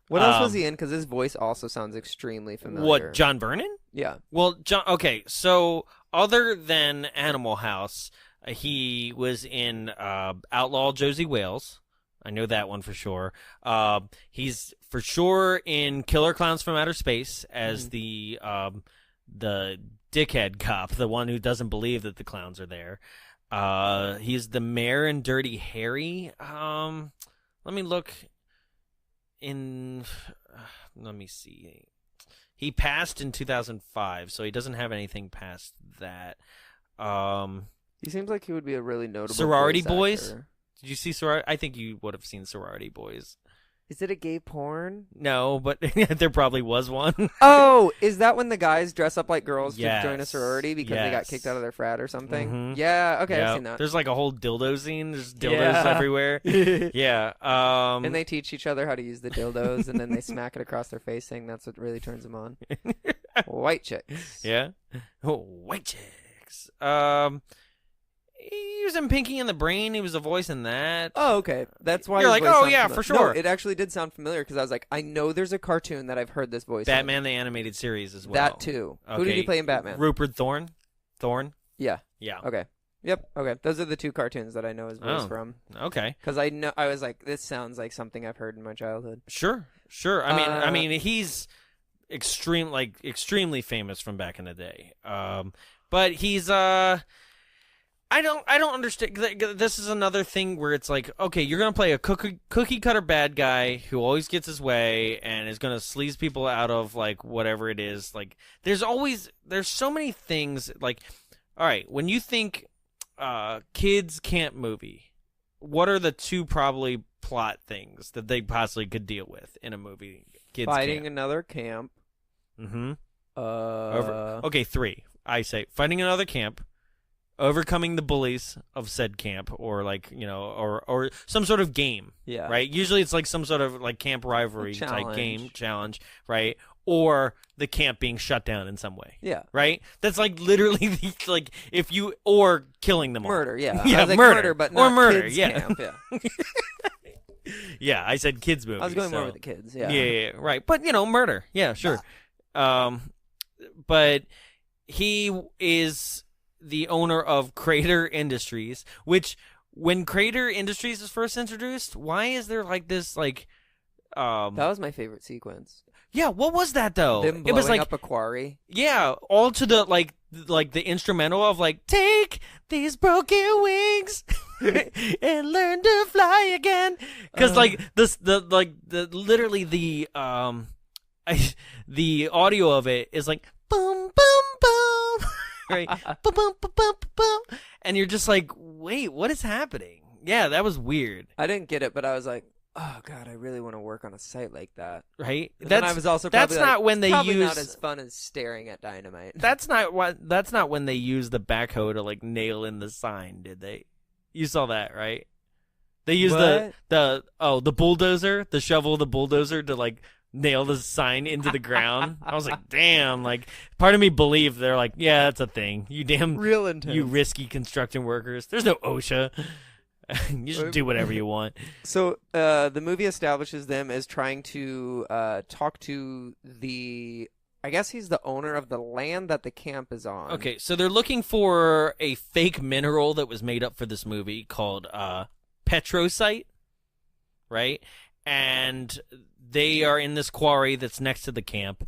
What else was he in? Because his voice also sounds extremely familiar. What, John Vernon? Yeah. Well, John. Okay, so other than Animal House, he was in Outlaw Josie Wales, I know that one for sure. He's for sure in Killer Clowns from Outer Space as the dickhead cop, the one who doesn't believe that the clowns are there. He's the mayor in Dirty Harry. Let me look in. Let me see. He passed in 2005, so he doesn't have anything past that. He seems like he would be a really notable Sorority voice Boys. actor. Did you see Sorority? I think you would have seen Sorority Boys. Is it a gay porn? No, but there probably was one. Oh, is that when the guys dress up like girls to join a Yes. sorority because they got Yes. kicked out of their frat or something? Mhm. Yeah, okay, Yeah. I've seen that. There's like a whole dildo scene. There's dildos Yeah. everywhere. Yeah. And they teach each other how to use the dildos, and then they smack it across their face, saying that's what really turns them on. White chicks. Yeah. Oh, white chicks. He was in Pinky and the Brain. He was a voice in that. Oh, okay. That's why You're his like, voice oh, sounds yeah, familiar. for sure. No, it actually did sound familiar because I was like, I know there's a cartoon that I've heard this voice. Batman the Animated Series as in. well. That too. Who did he play in Batman? Rupert Thorne. Yeah. Yeah. Okay. Yep. Okay. Those are the two cartoons that I know his voice Oh. from. Okay. Because I was like, this sounds like something I've heard in my childhood. Sure. I mean, he's extremely famous from back in the day. But he's I don't understand. This is another thing where it's like, okay, you're gonna play a cookie cutter bad guy who always gets his way and is gonna sleaze people out of like whatever it is. Like, there's so many things. Like, all right, when you think kids camp movie, what are the two probably plot things that they possibly could deal with in a movie? Kids Fighting camp. another camp. Mm-hmm. Uh, Okay, three. I say fighting another camp, overcoming the bullies of said camp, or like, you know, or some sort of game. Yeah. Right. Usually it's like some sort of like camp rivalry type game challenge. Right. Or the camp being shut down in some way. Yeah. Right. That's like literally like if you or killing them all. Murder. Yeah. Yeah. I was like, murder, but or not murder. kids Yeah. camp. Yeah. Yeah. I said kids movie. I was going so. more with the kids. Yeah. Yeah. Right. But you know, murder. Yeah. Sure. But he is the owner of Crater Industries, which when Crater Industries is first introduced, why is there like this like That was my favorite sequence. yeah, what was that though? Them blowing It was like up a quarry. yeah, all to the like the instrumental of like take these broken wings and learn to fly again, because like the literally the the audio of it is like boom boom boom right boom boom boom boom boom, and you're just like, wait, what is happening? Yeah, that was weird. I didn't get it, but I was like, oh god, I really want to work on a site like that. Right? And then I was also that's probably not like, when they probably use not as fun as staring at dynamite. That's not when they use the backhoe to like nail in the sign, did they? You saw that, right? They used What? the bulldozer, the shovel, the bulldozer to like nail the sign into the ground. I was like, damn, like part of me believed they're like, yeah, that's a thing. You damn Real intense. you risky construction workers. There's no OSHA. You should do whatever you want. So the movie establishes them as trying to talk to the, I guess he's the owner of the land that the camp is on. Okay, so they're looking for a fake mineral that was made up for this movie called petrosite, right? And they are in this quarry that's next to the camp,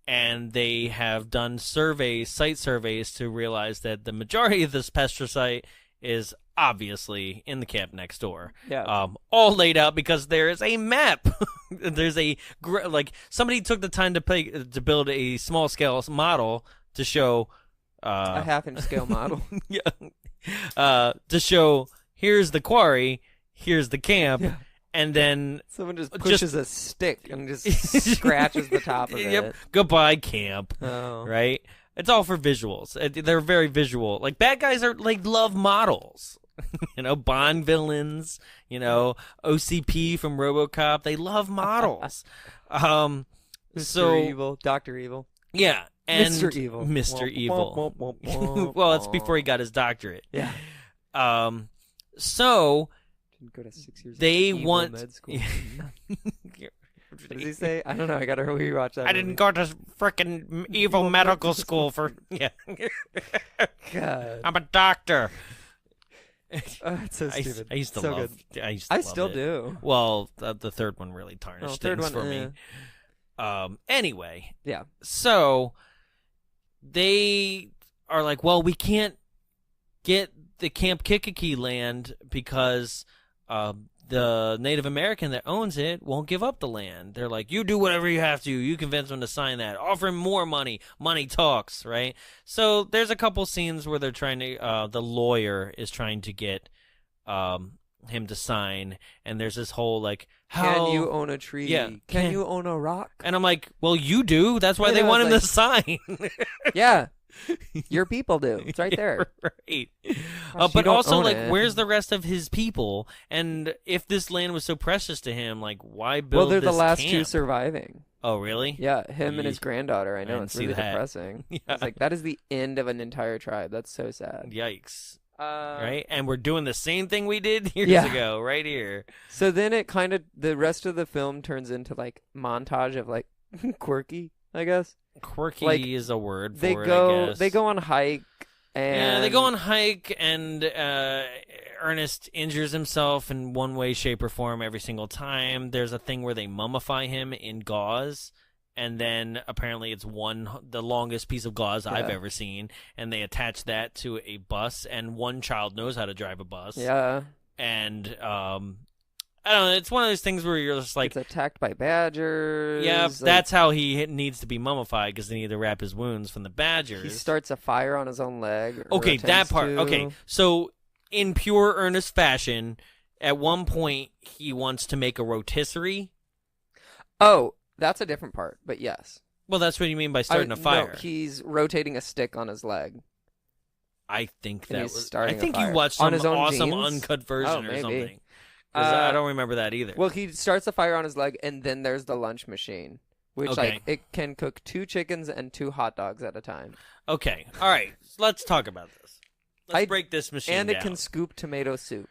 and they have done site surveys to realize that the majority of this petrosite is obviously in the camp next door. Yeah. All laid out because there is a map. There's like somebody took the time to build a small scale model to show A half-inch scale model. yeah. To show here's the quarry, here's the camp, Yeah. and then Someone just pushes a stick and just scratches the top of it. Yep. Goodbye camp. Oh. Right? It's all for visuals. They're very visual. Like bad guys are like love models. You know, Bond villains, you know, OCP from RoboCop, they love models. Mr. Evil, Dr. Evil. Yeah, and Mr. Evil. Mr. Evil. Well, it's before he got his doctorate. Yeah. So Didn't go to 6 years they of evil want med school. What does he say? I don't know. I gotta rewatch that. I didn't go to frickin' evil medical school for yeah. God. I'm a doctor. It's so stupid. I used to so love. Good. I used to I love still it. do. Well, the third one really tarnished things for me. Anyway, Yeah. so they are like, well, we can't get the Camp Kikiki land because the Native American that owns it won't give up the land. They're like, you do whatever you have to. You convince them to sign that. Offer him more money. Money talks, right? So there's a couple scenes where they're trying to, the lawyer is trying to get him to sign, and there's this whole like, how Can you own a tree? Yeah, Can you own a rock? And I'm like, well, you do. That's why Yeah, they want him like- to sign. Yeah. Your people do. It's right there. Right. Gosh, But you don't also, own like, it. where's the rest of his people? And if this land was so precious to him, like, why build Well, they're this the last two camp? surviving. Oh, really? Yeah, him and his Yeesh. granddaughter. I know didn't it's see really that. depressing. Yeah. It's like that is the end of an entire tribe. That's so sad. Yikes. Uh, Right? And we're doing the same thing we did years Yeah. ago, right here. So then it kind of the rest of the film turns into like montage of like quirky, I guess. Quirky Like, is a word for They it, go I guess. they go on hike and Yeah, they go on hike, and Ernest injures himself in one way, shape, or form every single time. There's a thing where they mummify him in gauze, and then apparently it's the longest piece of gauze I've Yeah. ever seen, and they attach that to a bus, and one child knows how to drive a bus. Yeah. And I don't know, it's one of those things where you're just like, It's attacked by badgers. yeah, like, that's how he needs to be mummified, because they need to wrap his wounds from the badgers. he starts a fire on his own leg. or Okay, that attempts part. to. Okay, so in pure Ernest fashion, at one point he wants to make a rotisserie. Oh, that's a different part, but yes. Well, that's what you mean by starting a fire. No, he's rotating a stick on his leg. I think And that he's was. starting I a think you fire. watched On some his own awesome jeans? uncut version Oh, or maybe. something. 'Cause I don't remember that either. Well, he starts a fire on his leg, and then there's the lunch machine, which Okay. like it can cook 2 chickens and 2 hot dogs at a time, Okay, all right. Let's talk about this. Let's I- break this machine and down. it can scoop tomato soup.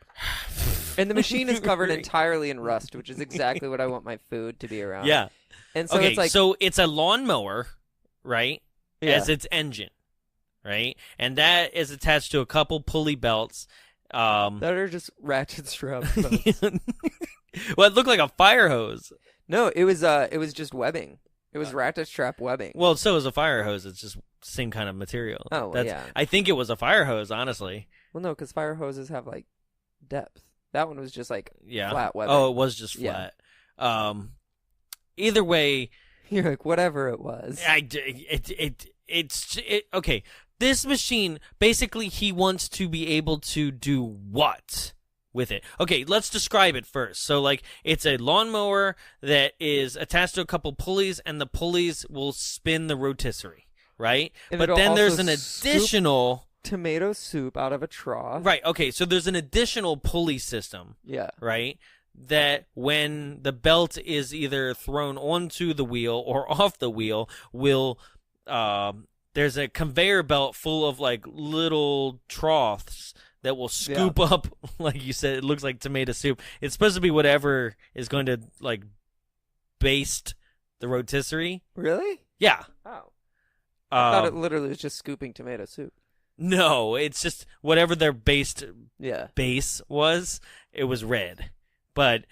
And the machine is covered entirely in rust, which is exactly what I want my food to be around. Yeah. And so Okay, it's like, so it's a lawnmower, right? yeah. As its engine, right? And that is attached to a couple pulley belts. that are just ratchet straps. But- Well, it looked like a fire hose. no, it was just webbing. It was ratchet strap webbing. Well, so is a fire hose. It's just same kind of material. Oh, well, yeah. I think it was a fire hose, honestly. Well, no, because fire hoses have like depth. That one was just like Yeah. flat webbing. Oh, it was just Yeah. flat. Either way, You're like, whatever it was. okay. This machine, basically, he wants to be able to do what with it? Okay, let's describe it first. So, like, it's a lawnmower that is attached to a couple pulleys, and the pulleys will spin the rotisserie, right? And But it'll then there's also an scoop additional... Tomato soup out of a trough. Right, okay, so there's an additional pulley system, Yeah. right? That when the belt is either thrown onto the wheel or off the wheel, will there's a conveyor belt full of like little troughs that will scoop up, like you said, it looks like tomato soup. It's supposed to be whatever is going to like baste the rotisserie. Really? Yeah. Oh. I thought it Um, literally was just scooping tomato soup. no, it's just whatever their base was, it was red. But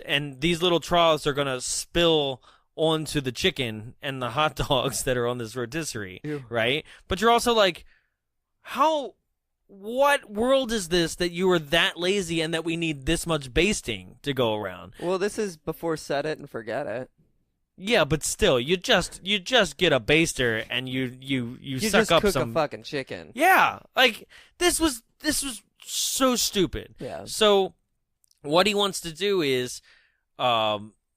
and these little troughs are going to spill onto the chicken and the hot dogs that are on this rotisserie, Ew. right? But you're also like, what world is this that you are that lazy and that we need this much basting to go around? Well, this is before set it and forget it. Yeah, but still, you just get a baster and you You suck just up cook some a fucking chicken. Yeah, like this was so stupid. Yeah. So what he wants to do is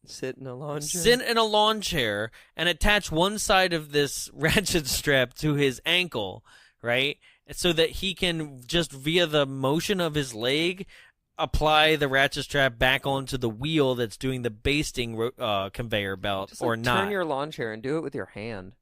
Sit in a lawn chair. sit in a lawn chair and attach one side of this ratchet strap to his ankle, right? So that he can just via the motion of his leg apply the ratchet strap back onto the wheel that's doing the basting conveyor belt Just, or like, not. Turn your lawn chair and do it with your hand.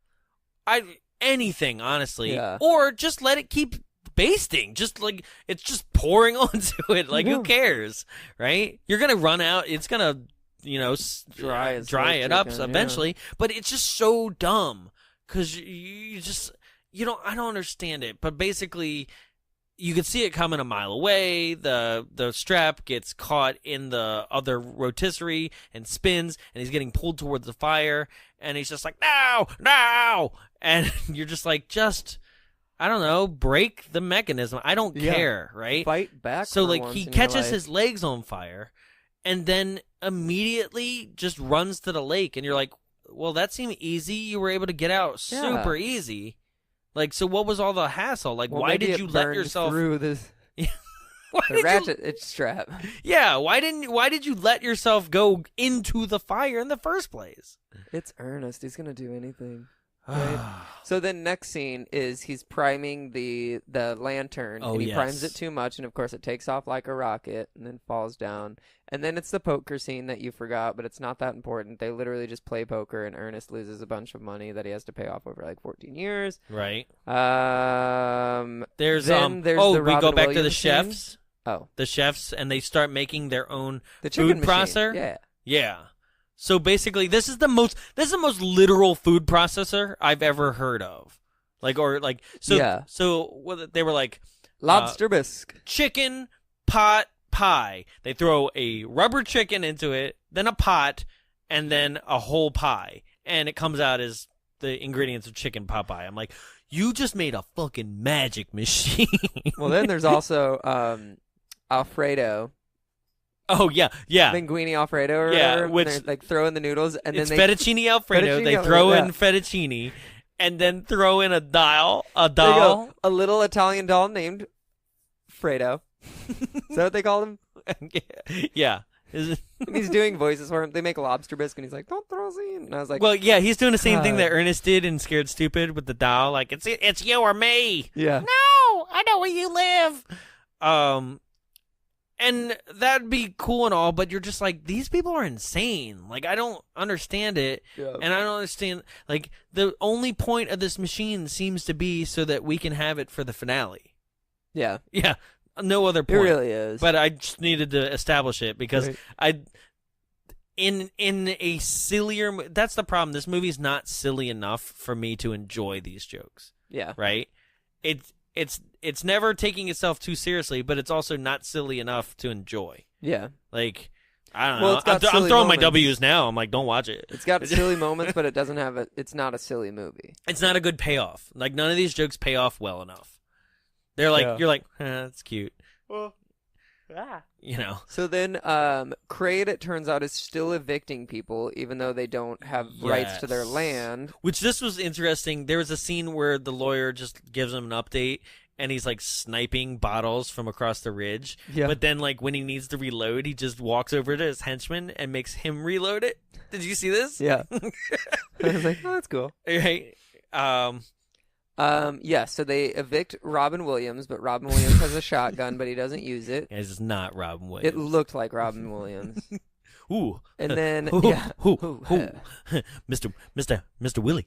Anything, honestly. Yeah. Or just let it keep basting. Just like it's just pouring onto it. Like who cares, right? You're gonna run out. It's gonna, Dry as dry fuck it up chicken, eventually. But it's just so dumb because you just I don't understand it. But basically, you could see it coming a mile away. The strap gets caught in the other rotisserie and spins, and he's getting pulled towards the fire, and he's just like, no! And you're just like, I don't know, break the mechanism. I don't care, right? Fight back. So, for like, once he in your catches life. his legs on fire and then immediately just runs to the lake, and you're like, well, that seemed easy. You were able to get out super easy. Like, so what was all the hassle? Like, Well, why maybe did it you let burned yourself through this Why the did ratchet itch strap? Yeah, why did you let yourself go into the fire in the first place? It's Ernest. He's gonna do anything. Right? So then next scene is he's priming the lantern, and he primes it too much, and of course it takes off like a rocket and then falls down. And then it's the poker scene that you forgot, but it's not that important. They literally just play poker, and Ernest loses a bunch of money that he has to pay off over like 14 years. Right. There's we the go back to the Williams chefs. scene. Oh, The chefs, and they start making their own the food chicken machine. processor. Yeah. Yeah. So basically, this is the most literal food processor I've ever heard of. So what they were like, Lobster bisque. chicken pot pie. They throw a rubber chicken into it, then a pot, and then a whole pie, and it comes out as the ingredients of chicken pot pie. I'm like, you just made a fucking magic machine. Well, then there's also Alfredo. Oh yeah. Linguine Alfredo or whatever. which they're, like throwing the noodles and it's then they fettuccine Alfredo. Fettuccine They Alfredo, throw in yeah. fettuccine, and then throw in a there you doll. go. A little Italian doll named Fredo. Is that what they call him? Yeah. Is it- And he's doing voices for him. They make lobster bisque and he's like, "Don't throw us in." And I was like, Well, yeah, he's doing the same thing God. that Ernest did in Scared Stupid with the doll. Like, it's you or me. "Yeah, No, I know where you live. And that'd be cool and all, but you're just like, these people are insane. Like, I don't understand it. Yeah. And I don't understand, like, the only point of this machine seems to be so that we can have it for the finale. yeah." Yeah, no other It point. really is. But I just needed to establish it because Right. in a sillier, that's the problem. This movie's not silly enough for me to enjoy these jokes. Yeah. Right? It's never taking itself too seriously, but it's also not silly enough to enjoy. Yeah. Like, I don't Well, know. it's got I'm silly throwing my moments. W's now. I'm like, don't watch it. It's got silly moments, but it doesn't have it's not a silly movie. It's not a good payoff. Like, none of these jokes pay off well enough. They're like, you're like, that's cute. Well, You know. So then, Kraid, it turns out, is still evicting people, even though they don't have rights to their Yes. land. Which this was interesting. There was a scene where the lawyer just gives him an update, and he's like sniping bottles from across the ridge. Yeah. But then, like, when he needs to reload, he just walks over to his henchman and makes him reload it. Did you see this? Yeah. I was like, oh, that's cool. Right. Yeah, so they evict Robin Williams, but Robin Williams has a shotgun, but he doesn't use it. It's not Robin It Williams. looked like Robin Williams. Ooh. And then, Ooh, yeah. ooh, ooh. Mr. Willie.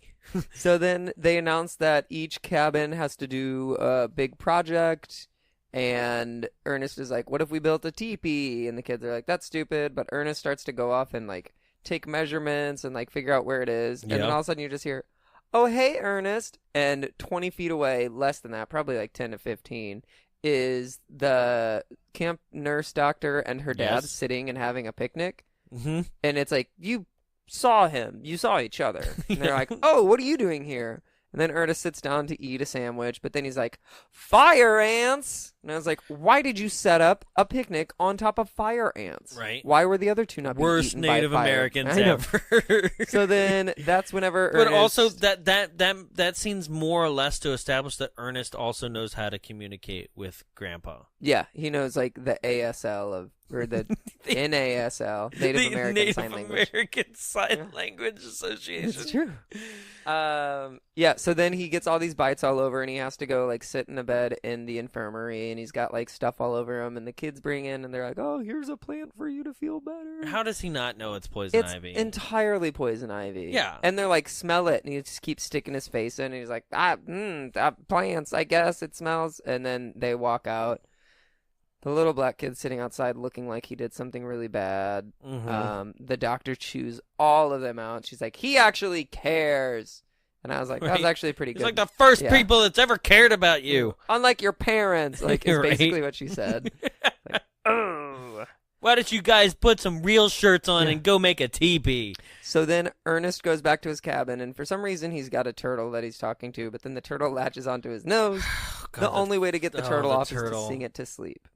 So then they announced that each cabin has to do a big project, and Ernest is like, what if we built a teepee? And the kids are like, that's stupid, but Ernest starts to go off and, like, take measurements and, like, figure out where it is. And then Yeah. all of a sudden you just hear, oh, hey, Ernest. And 20 feet away, less than that, probably like 10 to 15, is the camp nurse doctor and her dad Yes. sitting and having a picnic. Mm-hmm. And it's like, you saw him. You saw each other. And they're Yeah. like, oh, what are you doing here? And then Ernest sits down to eat a sandwich, but then he's like, fire ants! And I was like, why did you set up a picnic on top of fire ants? Right. Why were the other two not being Worst eaten Native by fire? Americans I know. ever. So then that's whenever But Ernest... also that seems more or less to establish that Ernest also knows how to communicate with Grandpa. Yeah, he knows like the ASL of, or the NASL, Native The American Native Sign Language. American Sign Language Association. It's true. Yeah, so then he gets all these bites all over and he has to go like sit in a bed in the infirmary and he's got like stuff all over him and the kids bring in and they're like, oh, here's a plant for you to feel better. How does he not know it's poison It's ivy? entirely poison ivy. Yeah. And they're like, smell it. And he just keeps sticking his face in and he's like, plants, I guess it smells. And then they walk out. The little black kid sitting outside looking like he did something really bad. Mhm. The doctor chews all of them out. She's like, he actually cares. And I was like, that was actually pretty He's good. like the first Yeah. people that's ever cared about you. Unlike your parents, like, is Right. basically what she said. Like, oh. Why don't you guys put some real shirts on and go make a teepee? So then Ernest goes back to his cabin, and for some reason he's got a turtle that he's talking to, but then the turtle latches onto his nose. The only way to get the turtle off is to sing it to sleep.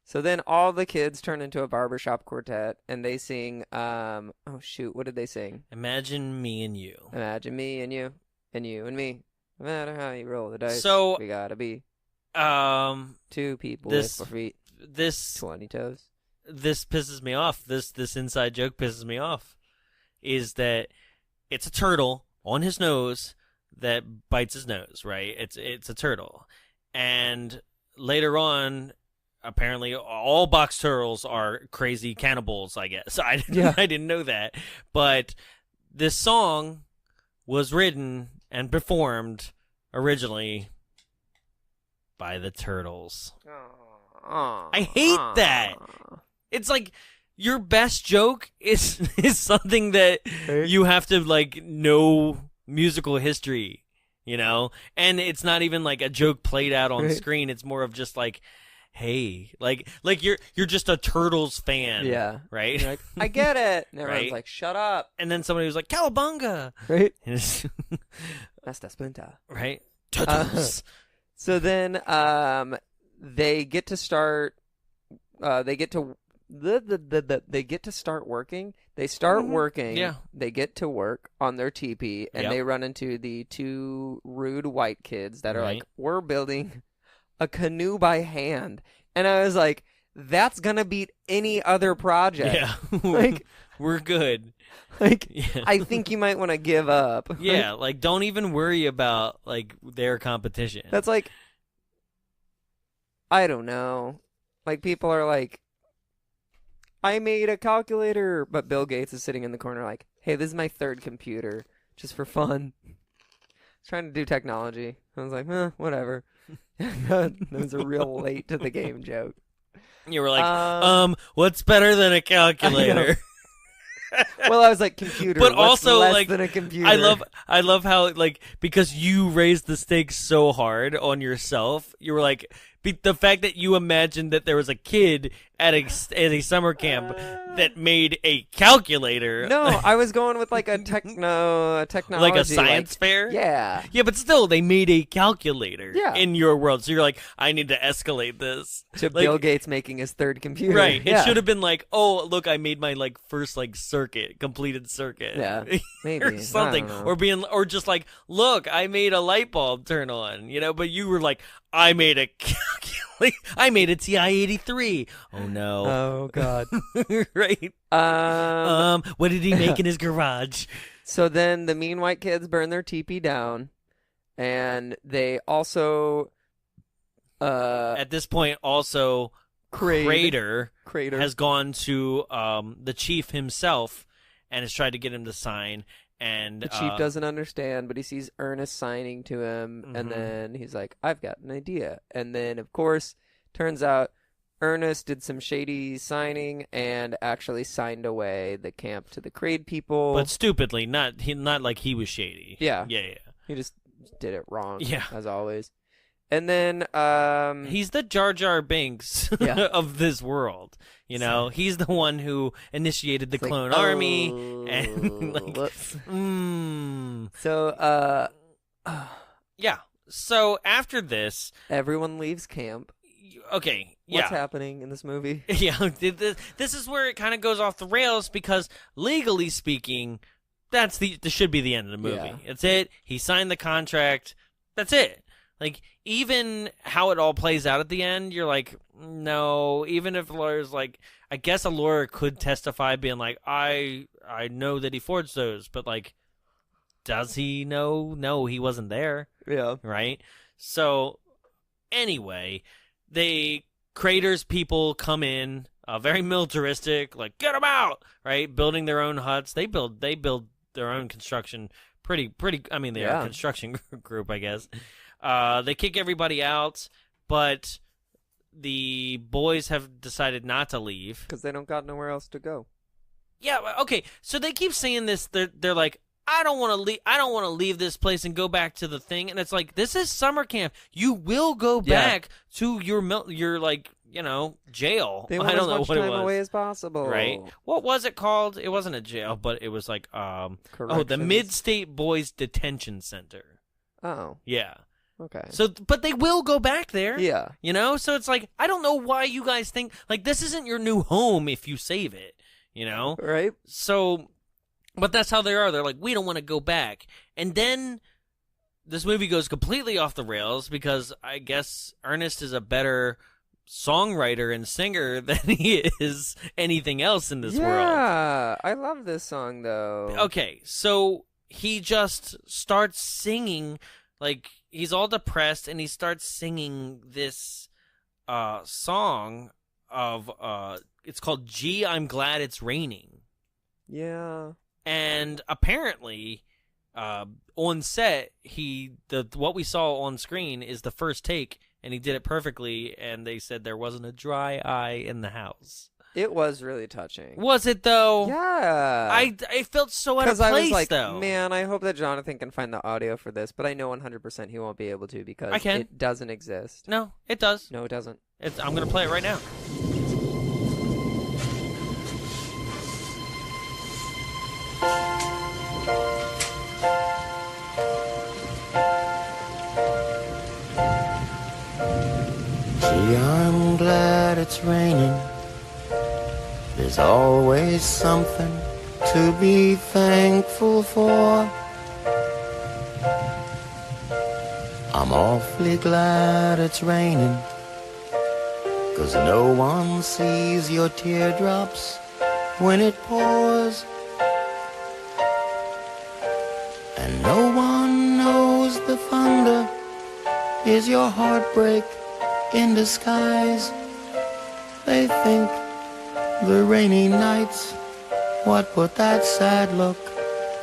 So then all the kids turn into a barbershop quartet, and they sing, oh shoot, what did they sing? Imagine me and you. Imagine me and you, and you and me. No matter how you roll the dice, So, we gotta be two people this- with 4 feet, This 20 toes. this pisses me off. This inside joke pisses me off. Is that it's a turtle on his nose that bites his nose, right? It's a turtle. And later on, apparently all box turtles are crazy cannibals, I guess. I didn't know that. But this song was written and performed originally by the turtles. I hate that. It's like your best joke is something that you have to like know musical history, you know? And it's not even like a joke played out on screen. It's more of just like, hey, like you're just a Turtles fan. Yeah. Right? You're like, I get it. And everyone's Right. like, shut up. And then somebody was like, Cowabunga. Right? And it's- That's the splinter. right? Turtles. So then they get to start they get to start working. They start working. Yeah. They get to work on their teepee, and Yep. they run into the 2 rude white kids that are Right. like, we're building a canoe by hand. And I was like, that's gonna beat any other project. Yeah. Like, We're good. like Yeah. I think you might want to give up. Yeah, like don't even worry about like their competition. That's like, I don't know. Like, people are like, I made a calculator, but Bill Gates is sitting in the corner like, hey, this is my 3rd computer, just for fun. Trying to do technology. I was like, whatever. That was a real late to the game joke. You were like, what's better than a calculator? Well, I was like, computer. But what's also, less like, than a computer? I love how, like, because you raised the stakes so hard on yourself, you were like, the fact that you imagined that there was a kid at a summer camp that made a calculator. No, I was going with like a technology, like a science fair? Yeah. Yeah, but still, they made a calculator Yeah. in your world. So you're like, I need to escalate this. To Like, Bill Gates making his 3rd computer. right. Yeah. It should have been like, oh, look, I made my like first like completed circuit. Yeah, maybe. or something. I don't know. Or just like, look, I made a light bulb turn on, you know, but you were like, I made a calculator. I made a TI-83. Oh no. Oh, God. Right. What did he make in his garage? So then the mean white kids burn their teepee down, and they also At this point, also, Crater has gone to the chief himself and has tried to get him to sign. And the chief doesn't understand, but he sees Ernest signing to him, and then he's like, I've got an idea. And then, of course, turns out Ernest did some shady signing and actually signed away the camp to the Crade people. But stupidly, not like he was shady. Yeah. Yeah. He just did it wrong, Yeah. as always. And then He's the Jar Jar Binks Yeah. of this world. You know, he's the one who initiated the it's like, clone army, oh, and like, whoops. mm, So yeah. So after this, everyone leaves camp. okay, What's yeah, happening in this movie? yeah. This is where it kind of goes off the rails because legally speaking, this should be the end of the movie. Yeah. It's it. He signed the contract. That's it. Like, even how it all plays out at the end, you're like, no, even if the lawyer's like, I guess a lawyer could testify being like, I know that he forged those, but like, does he know? No, he wasn't there, Yeah. right? So, anyway, Crater's people come in, very militaristic, like, get them out, right? Building their own huts. They build their own construction pretty, I mean, they are a construction group, I guess. They kick everybody out, but the boys have decided not to leave. Because they don't got nowhere else to go. Yeah, okay, so they keep saying this. They're like, I don't want to leave. I don't want to leave this place and go back to the thing. And it's like, this is summer camp. You will go back to your like, jail. They want I don't as know much what it time was. away as possible. Right? What was it called? It wasn't a jail, but it was like the Corrections? Mid-State Boys Detention Center. Oh, Yeah. okay. So, but they will go back there. Yeah. So it's like, I don't know why you guys think like this isn't your new home if you save it. Right? So, but that's how they are. They're like, we don't want to go back. And then this movie goes completely off the rails because I guess Ernest is a better songwriter and singer than he is anything else in this world. Yeah, I love this song though. Okay, so he just starts singing, like he's all depressed and he starts singing this song of it's called Gee, I'm Glad It's Raining. Yeah. And apparently on set what we saw on screen is the first take and he did it perfectly and they said there wasn't a dry eye in the house. It was really touching. Was it though? Yeah. I felt so out of place I was like, though. man, I hope that Jonathan can find the audio for this, but I know 100% he won't be able to because I can. it doesn't exist. No, it does. No, it doesn't. I'm going to play it right now. Gee, I'm glad it's raining. There's always something to be thankful for. I'm awfully glad it's raining, 'cause no one sees your teardrops when it pours. And no one knows the thunder is your heartbreak in disguise. They think the rainy nights what put that sad look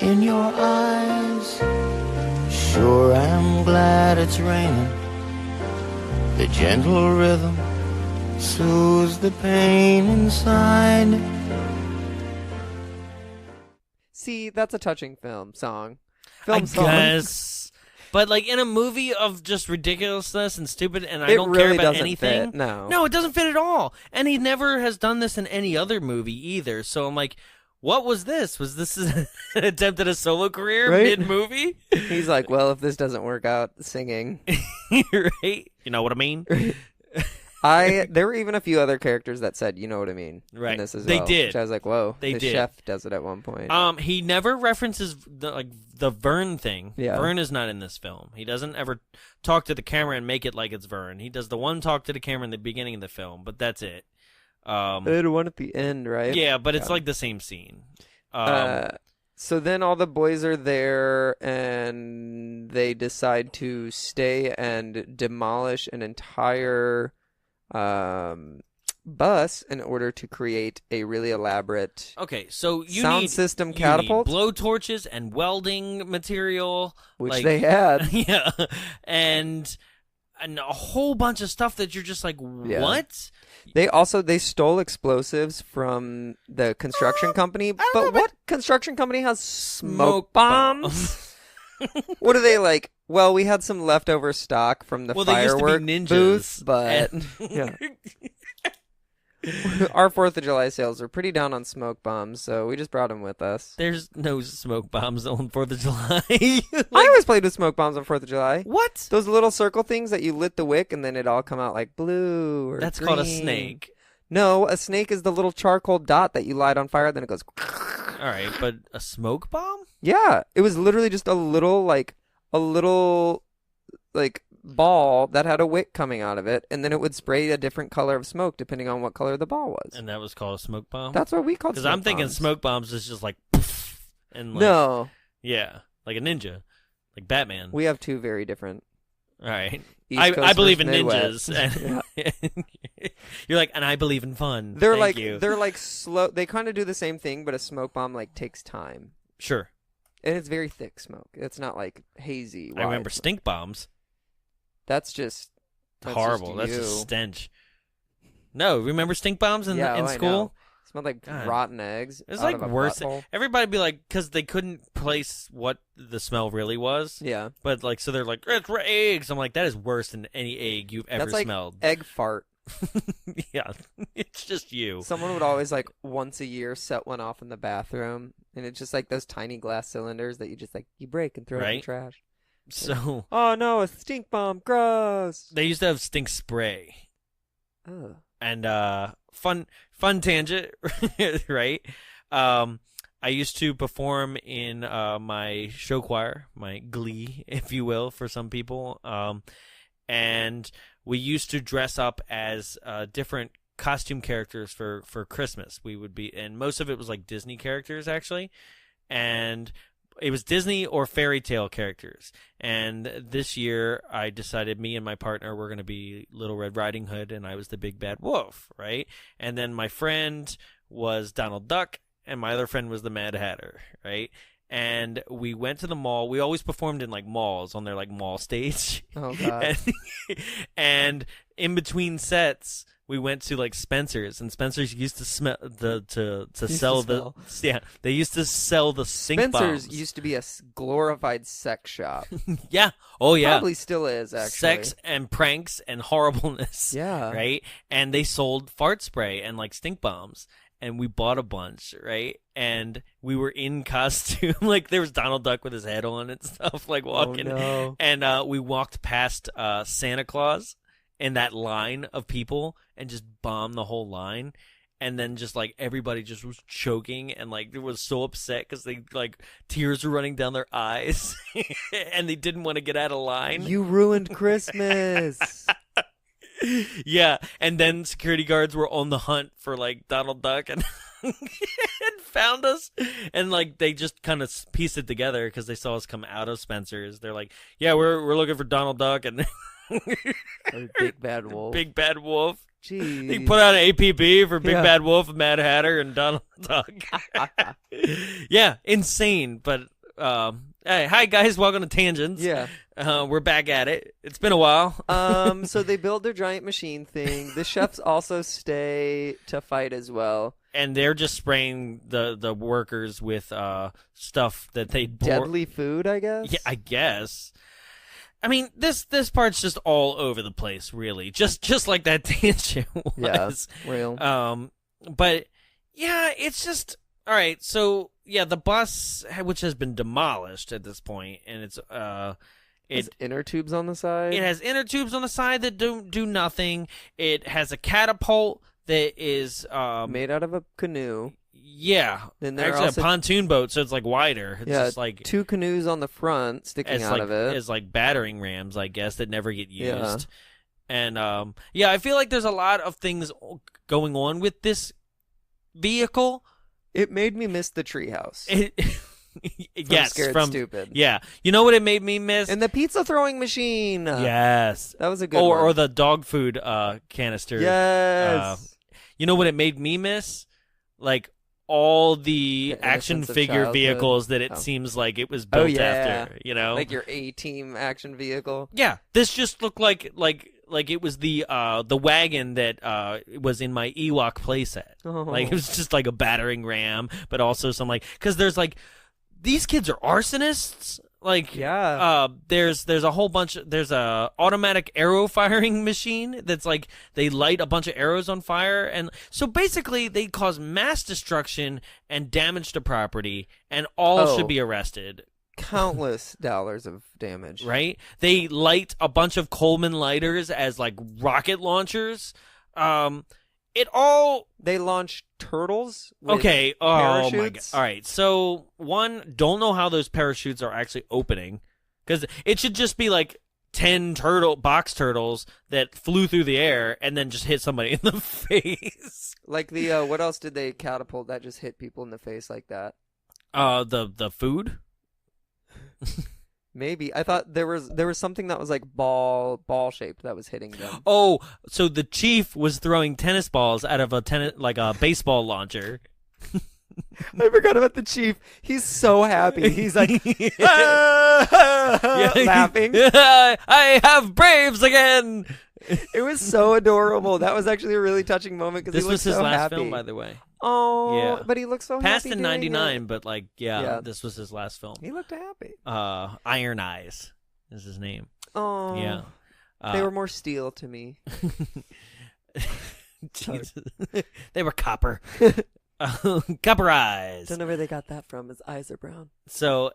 in your eyes. Sure, I'm glad it's raining. The gentle rhythm soothes the pain inside. See, that's a touching song. I guess. But like in a movie of just ridiculousness and stupid, and I It don't really care about doesn't anything. fit, no. No, it doesn't fit at all. And he never has done this in any other movie either. So I'm like, what was this? Was this an attempt at a solo career Right? mid-movie? He's like, well, if this doesn't work out, singing. Right? You know what I mean? There were even a few other characters that said, you know what I mean. Right. In this as They well, did. Which I was like, whoa. They the did. chef does it at one point. He never references the Verne thing. Yeah. Verne is not in this film. He doesn't ever talk to the camera and make it like it's Verne. He does the one talk to the camera in the beginning of the film, but that's it. They had one at the end, right? Yeah, but it's like the same scene. So then all the boys are there and they decide to stay and demolish an entire bus in order to create a really elaborate Okay, so you sound need system you catapult, need blow torches and welding material, which like- they had. yeah, and a whole bunch of stuff that you're just like, Yeah. what? They stole explosives from the construction company, but what construction company has smoke bombs? What are they like? Well, we had some leftover stock from the Well, they used to be firework ninjas, booth, but and- yeah. Our 4th of July sales are pretty down on smoke bombs, so we just brought them with us. There's no smoke bombs on 4th of July. I always played with smoke bombs on 4th of July. What? Those little circle things that you lit the wick and then it all come out like blue or That's called a green. snake. No, a snake is the little charcoal dot that you light on fire, then it goes. All right, but a smoke bomb? Yeah, it was literally just a little ball that had a wick coming out of it, and then it would spray a different color of smoke depending on what color the ball was. And that was called a smoke bomb? That's what we called. Because I'm thinking bombs. smoke bombs is just like, poof, and like, No, yeah, like a ninja, like Batman. we have two very different. All right. East I Coast believe versus in Midwest. ninjas. And you're like, and I believe in fun. They're Thank you. they're like slow. They kind of do the same thing, but a smoke bomb like takes time, Sure. and it's very thick smoke. It's not like hazy. I remember wide. stink bombs. That's just Horrible. That's you. a stench. No, remember stink bombs in I school? know. smelled like God. rotten eggs. It's out like of a worse. butthole. Everybody be like, because they couldn't place what the smell really was. Yeah. But like, so they're like, it's eggs. I'm like, that is worse than any egg you've ever That's like smelled. egg fart. Yeah, it's just you. Someone would always like once a year set one off in the bathroom, and it's just like those tiny glass cylinders that you just like you break and throw in the Right. trash. So Oh no, a stink bomb! Gross. they used to have stink spray. Ugh. And fun tangent, right? I used to perform in my show choir, my glee, if you will, for some people. And we used to dress up as different costume characters for Christmas. We would be, and most of it was like Disney characters, actually. And it was Disney or fairy tale characters. And this year, I decided me and my partner were going to be Little Red Riding Hood, and I was the big bad wolf, right? And then my friend was Donald Duck, and my other friend was the Mad Hatter, right? And we went to the mall. We always performed in like malls on their like mall stage. Oh god. And in between sets, we went to like Spencer's, and Spencer's used to sell the they used to sell the stink Spencer's bombs. used to be a glorified sex shop. Yeah. Oh yeah. Probably still is actually. Sex and pranks and horribleness. Yeah. Right? And they sold fart spray and like stink bombs. And we bought a bunch, right? And we were in costume. Like, there was Donald Duck with his head on and stuff, like, walking. Oh, no. And we walked past Santa Claus in that line of people and just bombed the whole line. And then just, like, everybody just was choking and, like, they was so upset because they, like, tears were running down their eyes. And they didn't want to get out of line. You ruined Christmas. Yeah, and then security guards were on the hunt for like Donald Duck and, and found us, and like they just kind of pieced it together because they saw us come out of Spencer's. They're like, "Yeah, we're looking for Donald Duck and Or Big Bad Wolf. Big Bad Wolf." Jeez. They put out an APB for Big Yeah. Bad Wolf, Mad Hatter, and Donald Duck. Yeah, insane. But hey, hi guys, welcome to Tangents. Yeah. We're back at it. It's been a while. So they build their giant machine thing. The chefs also stay to fight as well. And they're just spraying the workers with stuff that they Deadly food, I guess. Yeah, I guess. I mean, this part's just all over the place, really. Just like that tangent was. Yeah, real. But yeah, it's just all right. So yeah, the bus, which has been demolished at this point, and it's Has inner tubes on the side. It has inner tubes on the side that do nothing. It has a catapult that is made out of a canoe. Yeah, Then there are actually also- a pontoon boat, so it's like wider. It's Yeah, just like two canoes on the front sticking out like, of it. as like battering rams, I guess, that never get used. Yeah. And yeah, I feel like there's a lot of things going on with this vehicle. It made me miss the treehouse. Yes, Scared from Stupid. Yeah, you know what it made me miss? And the pizza throwing machine. Yes, That was a good one. or the dog food canister. Yes. You know what it made me miss? Like all the The action innocence of figure childhood. vehicles that it Oh. seems like it was built yeah. after. You know, Like your A-team action vehicle. yeah, this just looked like it was the wagon that was in my Ewok playset. Oh. Like it was just like a battering ram, but also some like because there's like these kids are arsonists. Like Yeah. there's a whole bunch. There's a automatic arrow firing machine that's like they light a bunch of arrows on fire, and so basically they cause mass destruction and damage to property, and all Oh. should be arrested. Countless dollars of damage. Right? They light a bunch of Coleman lighters as like rocket launchers. It all They launch turtles with okay. Oh my god! parachutes. All right. So one, don't know how those parachutes are actually opening, because it should just be like 10 box turtles that flew through the air and then just hit somebody in the face. Like the what else did they catapult that just hit people in the face like that? The food. Maybe I thought there was something that was like ball shaped that was hitting them. Oh, so the chief was throwing tennis balls out of a baseball launcher. I forgot about the chief. He's so happy. He's like Yeah. laughing. I have Braves again. It was so adorable. That was actually a really touching moment because This he looked was his so last happy. film, by the way. Oh, Yeah. but he looks so Passed happy in doing '99, it. but like, Yeah. this was his last film. He looked happy. Iron Eyes is his name. Oh, Yeah. They were more steel to me. Jesus. They were copper. Copper eyes. Don't know where they got that from. His eyes are brown. So,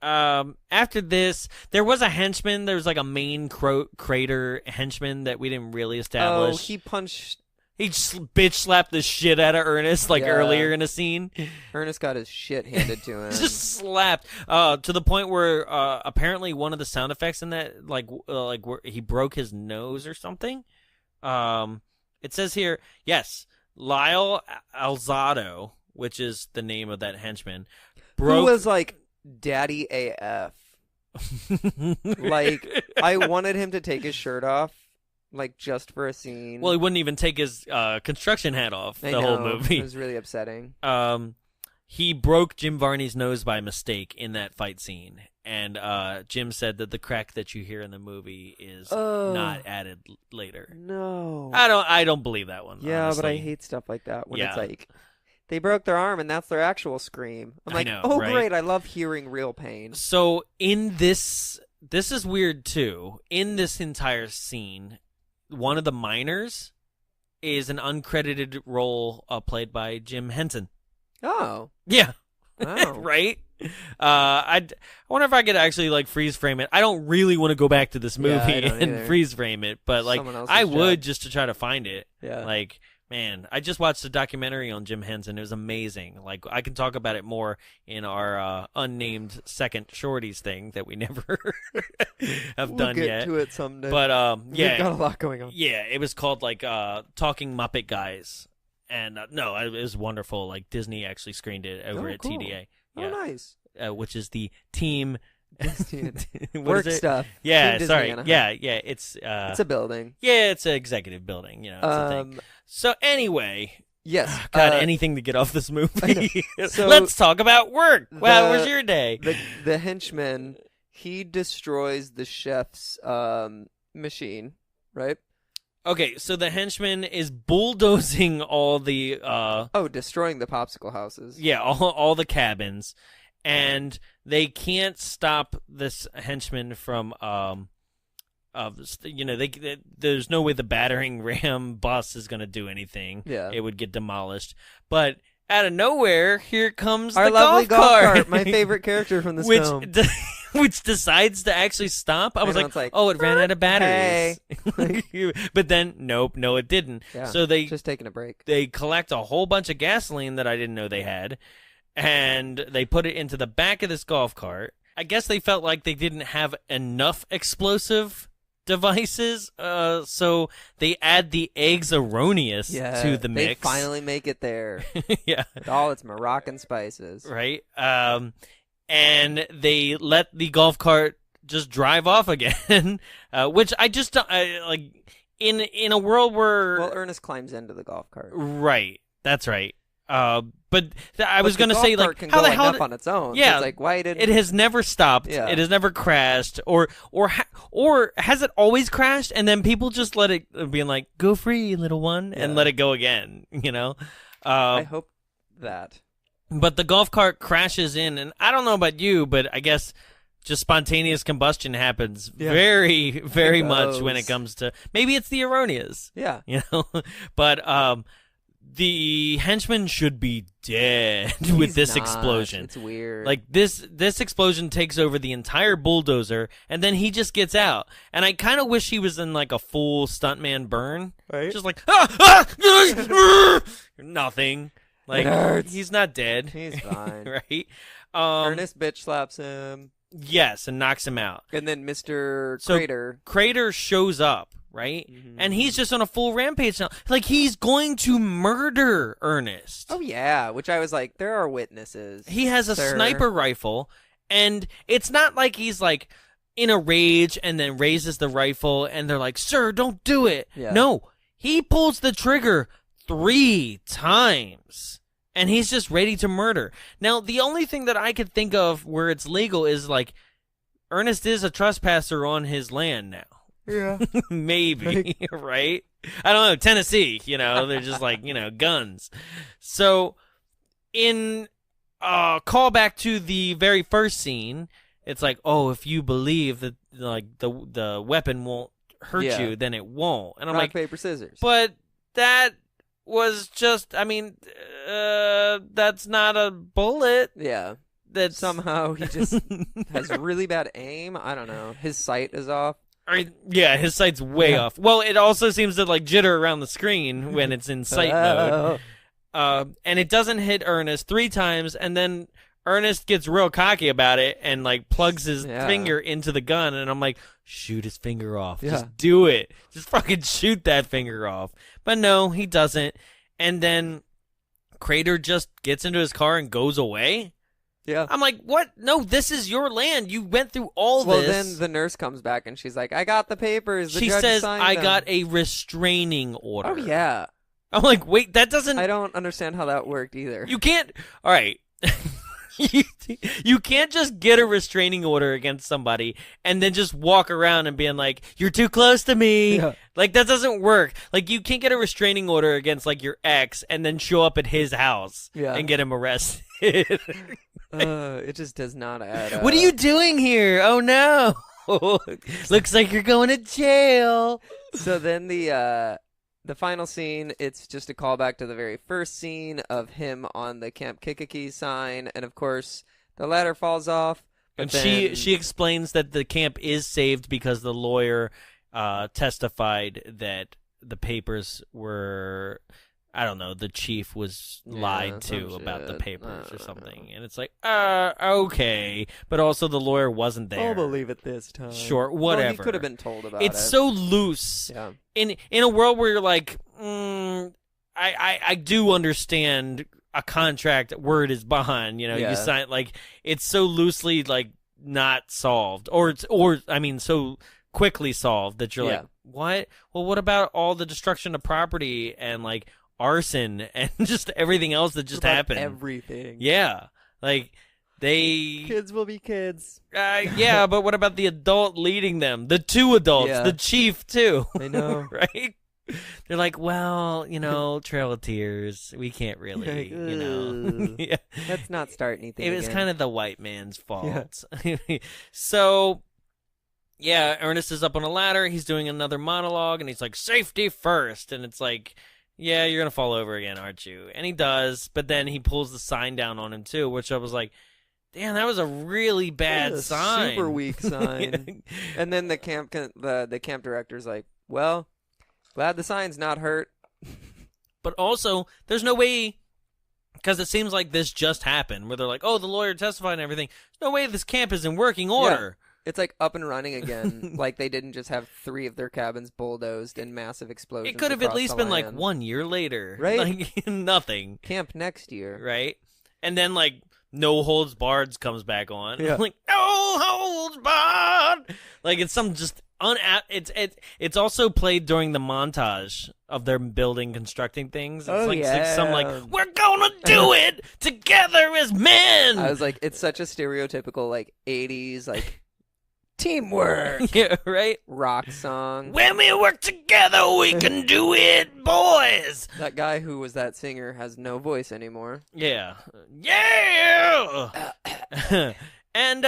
after this, there was a henchman. There was like a main crater henchman that we didn't really establish. Oh, he punched. He bitch slapped the shit out of Ernest like Yeah. earlier in a scene. Ernest got his shit handed to him. Just slapped to the point where apparently one of the sound effects in that like where he broke his nose or something. It says here, yes, Lyle Alzado, which is the name of that henchman, Who was like Daddy AF. Like, I wanted him to take his shirt off, like, just for a scene. Well, he wouldn't even take his construction hat off I the know. whole movie. It was really upsetting. He broke Jim Varney's nose by mistake in that fight scene. And Jim said that the crack that you hear in the movie is not added later. No. I don't believe that one. Yeah, honestly. but I hate stuff like that when Yeah. it's like they broke their arm and that's their actual scream. I'm I like, know, oh right? great, I love hearing real pain. So in this is weird too. In this entire scene, one of the miners is an uncredited role played by Jim Henson. Oh. Yeah. Wow. Right? I wonder if I could actually like freeze frame it. I don't really want to go back to this movie I don't and either. freeze frame it, but like Someone else's I job. would just to try to find it. Yeah. Like, man, I just watched a documentary on Jim Henson. It was amazing. Like, I can talk about it more in our unnamed second shorties thing that we never have We'll done get yet. to it someday. But yeah, We've got a lot going on. yeah, it was called like Talking Muppet Guys, and no, it was wonderful. Like Disney actually screened it over at cool. TDA. Oh, Yeah. nice. Which is the team what Work is it? stuff. Yeah, Team sorry. Disney Yeah, Anaheim. yeah. It's It's a building. yeah, it's an executive building. You know, it's a thing. So anyway, Yes. God, anything to get off this movie. So Let's talk about work. How was your day? The henchman, he destroys the chef's machine, right? Okay, so the henchman is bulldozing all the Destroying the popsicle houses. yeah, all the cabins, and they can't stop this henchman from there's no way the battering ram bus is going to do anything. Yeah. It would get demolished. But out of nowhere, here comes Our the lovely golf cart. cart, my favorite character from this film. Which decides to actually stop. I was know, like, it's like, oh, it ran out of batteries. Hey. But then, nope, no, it didn't. Yeah, So they just taking a break. collect a whole bunch of gasoline that I didn't know they had, and they put it into the back of this golf cart. I guess they felt like they didn't have enough explosive devices, so they add the Eggs Erroneous to the mix. They finally make it there. Yeah. With all its Moroccan spices. Right. And they let the golf cart just drive off again, which I just like in a world where Well, Ernest climbs into the golf cart. right. That's right. But I was But going to the say, golf like, cart can how go the hell enough on its own. So Yeah, it's like, why didn't it has never stopped. Yeah. It has never crashed, or has it always crashed? And then people just let it being like, "Go free, little one," and Yeah. let it go again. You know. I hope that. But the golf cart crashes in, and I don't know about you, but I guess just spontaneous combustion happens very, very much when it comes to maybe it's the Erroneous. Yeah. You know, but the henchman should be dead with He's this not. explosion. It's weird. Like this explosion takes over the entire bulldozer, and then he just gets out. And I kind of wish he was in like a full stuntman burn, Right. Just like nothing. Like It hurts. he's not dead. He's fine. Right? Ernest bitch slaps him. Yes, and knocks him out. And then Mr. So- Crater. Crater shows up, right? And he's just on a full rampage now. Like he's going to murder Ernest. Oh, yeah. Which I was like, there are witnesses. He has a sir. sniper rifle, and it's not like he's like in a rage and then raises the rifle and they're like, "Sir, don't do it." Yeah. No, he pulls the trigger 3 times. And he's just ready to murder. Now, the only thing that I could think of where it's legal is like Ernest is a trespasser on his land now. Yeah. Maybe, right? I don't know, Tennessee, they're just like, guns. So in call back to the very first scene, it's like, oh, if you believe that like the weapon won't hurt you, then it won't. And I'm Rock, like, paper, scissors. but that was just, that's not a bullet. Yeah. That Somehow he just has really bad aim. I don't know. His sight is off. Yeah, his sight's way off. Well, it also seems to like jitter around the screen when it's in sight mode. And it doesn't hit Ernest 3 times, and then Ernest gets real cocky about it and like plugs his finger into the gun, and I'm like, shoot his finger off. Yeah. Just do it. Just fucking shoot that finger off. But no, he doesn't. And then Crater just gets into his car and goes away. Yeah. I'm like, what? No, this is your land. You went through all this. Well, then the nurse comes back and she's like, I got the papers. The she judge says, signed I them." got a restraining order. Oh, yeah. I'm like, wait, that doesn't... I don't understand how that worked either. You can't... All right. You can't just get a restraining order against somebody and then just walk around and being like, you're too close to me. Yeah. Like, that doesn't work. Like, you can't get a restraining order against, like, your ex and then show up at his house and get him arrested. It just does not add up. What are you doing here? Oh, no. Looks like you're going to jail. So then the final scene, it's just a callback to the very first scene of him on the Camp Kikiki sign, and of course the ladder falls off. And then... she explains that the camp is saved because the lawyer testified that the papers were, I don't know, the chief was lied to about the papers or something. And it's like, okay. But also the lawyer wasn't there. I'll believe it this time. Sure, whatever. Well, he could have been told about it. It's so loose. Yeah. In a world where you're like, I do understand a contract word is bond, you sign, like, it's so loosely, like, not solved. Or so quickly solved that you're like, what? Well, what about all the destruction of property and, like, arson and just everything else that just happened? Everything. Yeah. Like, kids will be kids. Yeah, but what about the adult leading them? The 2 adults, the chief too. I know. Right? They're like, well, Trail of Tears, we can't really, Yeah. Let's not start anything. It was again. kind of the white man's fault. Yeah. So, yeah, Ernest is up on a ladder. He's doing another monologue, and he's like, safety first. And it's like, yeah, you're going to fall over again, aren't you? And he does, but then he pulls the sign down on him, too, which I was like, damn, that was a really bad sign. Super weak sign. And then the camp director's like, well, glad the sign's not hurt. But also, there's no way, because it seems like this just happened, where they're like, oh, the lawyer testified and everything. There's no way this camp is in working order. Yeah. It's like up and running again. Like they didn't just have 3 of their cabins bulldozed in massive explosions. It could have at least been like 1 year later. Right? Like, nothing. Camp next year. Right? And then, like, No Holds Barred comes back on. Yeah. Like, No Holds Barred! Like, it's some just it's also played during the montage of them building, constructing things. It's some like, we're gonna do it together as men! I was like, it's such a stereotypical, like, 80s, like, teamwork. Yeah, right? Rock song. When we work together, we can do it, boys! That guy who was that singer has no voice anymore. Yeah. Yeah! And,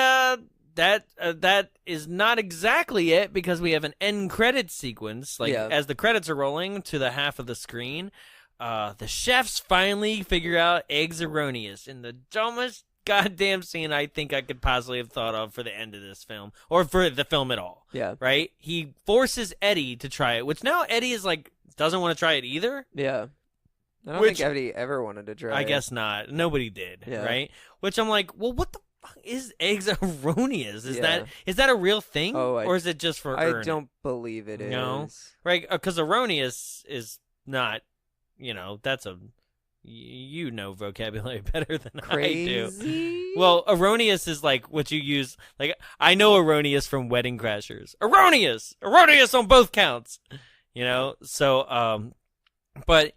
that is not exactly it, because we have an end credit sequence. Like, as the credits are rolling to the half of the screen, the chefs finally figure out Eggs Erroneous in the dumbest goddamn scene I think I could possibly have thought of for the end of this film, or for the film at all. Yeah. Right? He forces Eddie to try it, which now Eddie is like, doesn't want to try it either. Yeah. I don't think Eddie ever wanted to try it. I guess not. Nobody did. Yeah. Right? Which I'm like, well, what the fuck is Eggs Erroneous? Is that a real thing? Or is it just for I don't believe it is. No? Right? Because Erroneous is not, that's a... vocabulary better than Crazy? I do. Well, erroneous is like what you use. Like, I know erroneous from Wedding Crashers. Erroneous on both counts. So but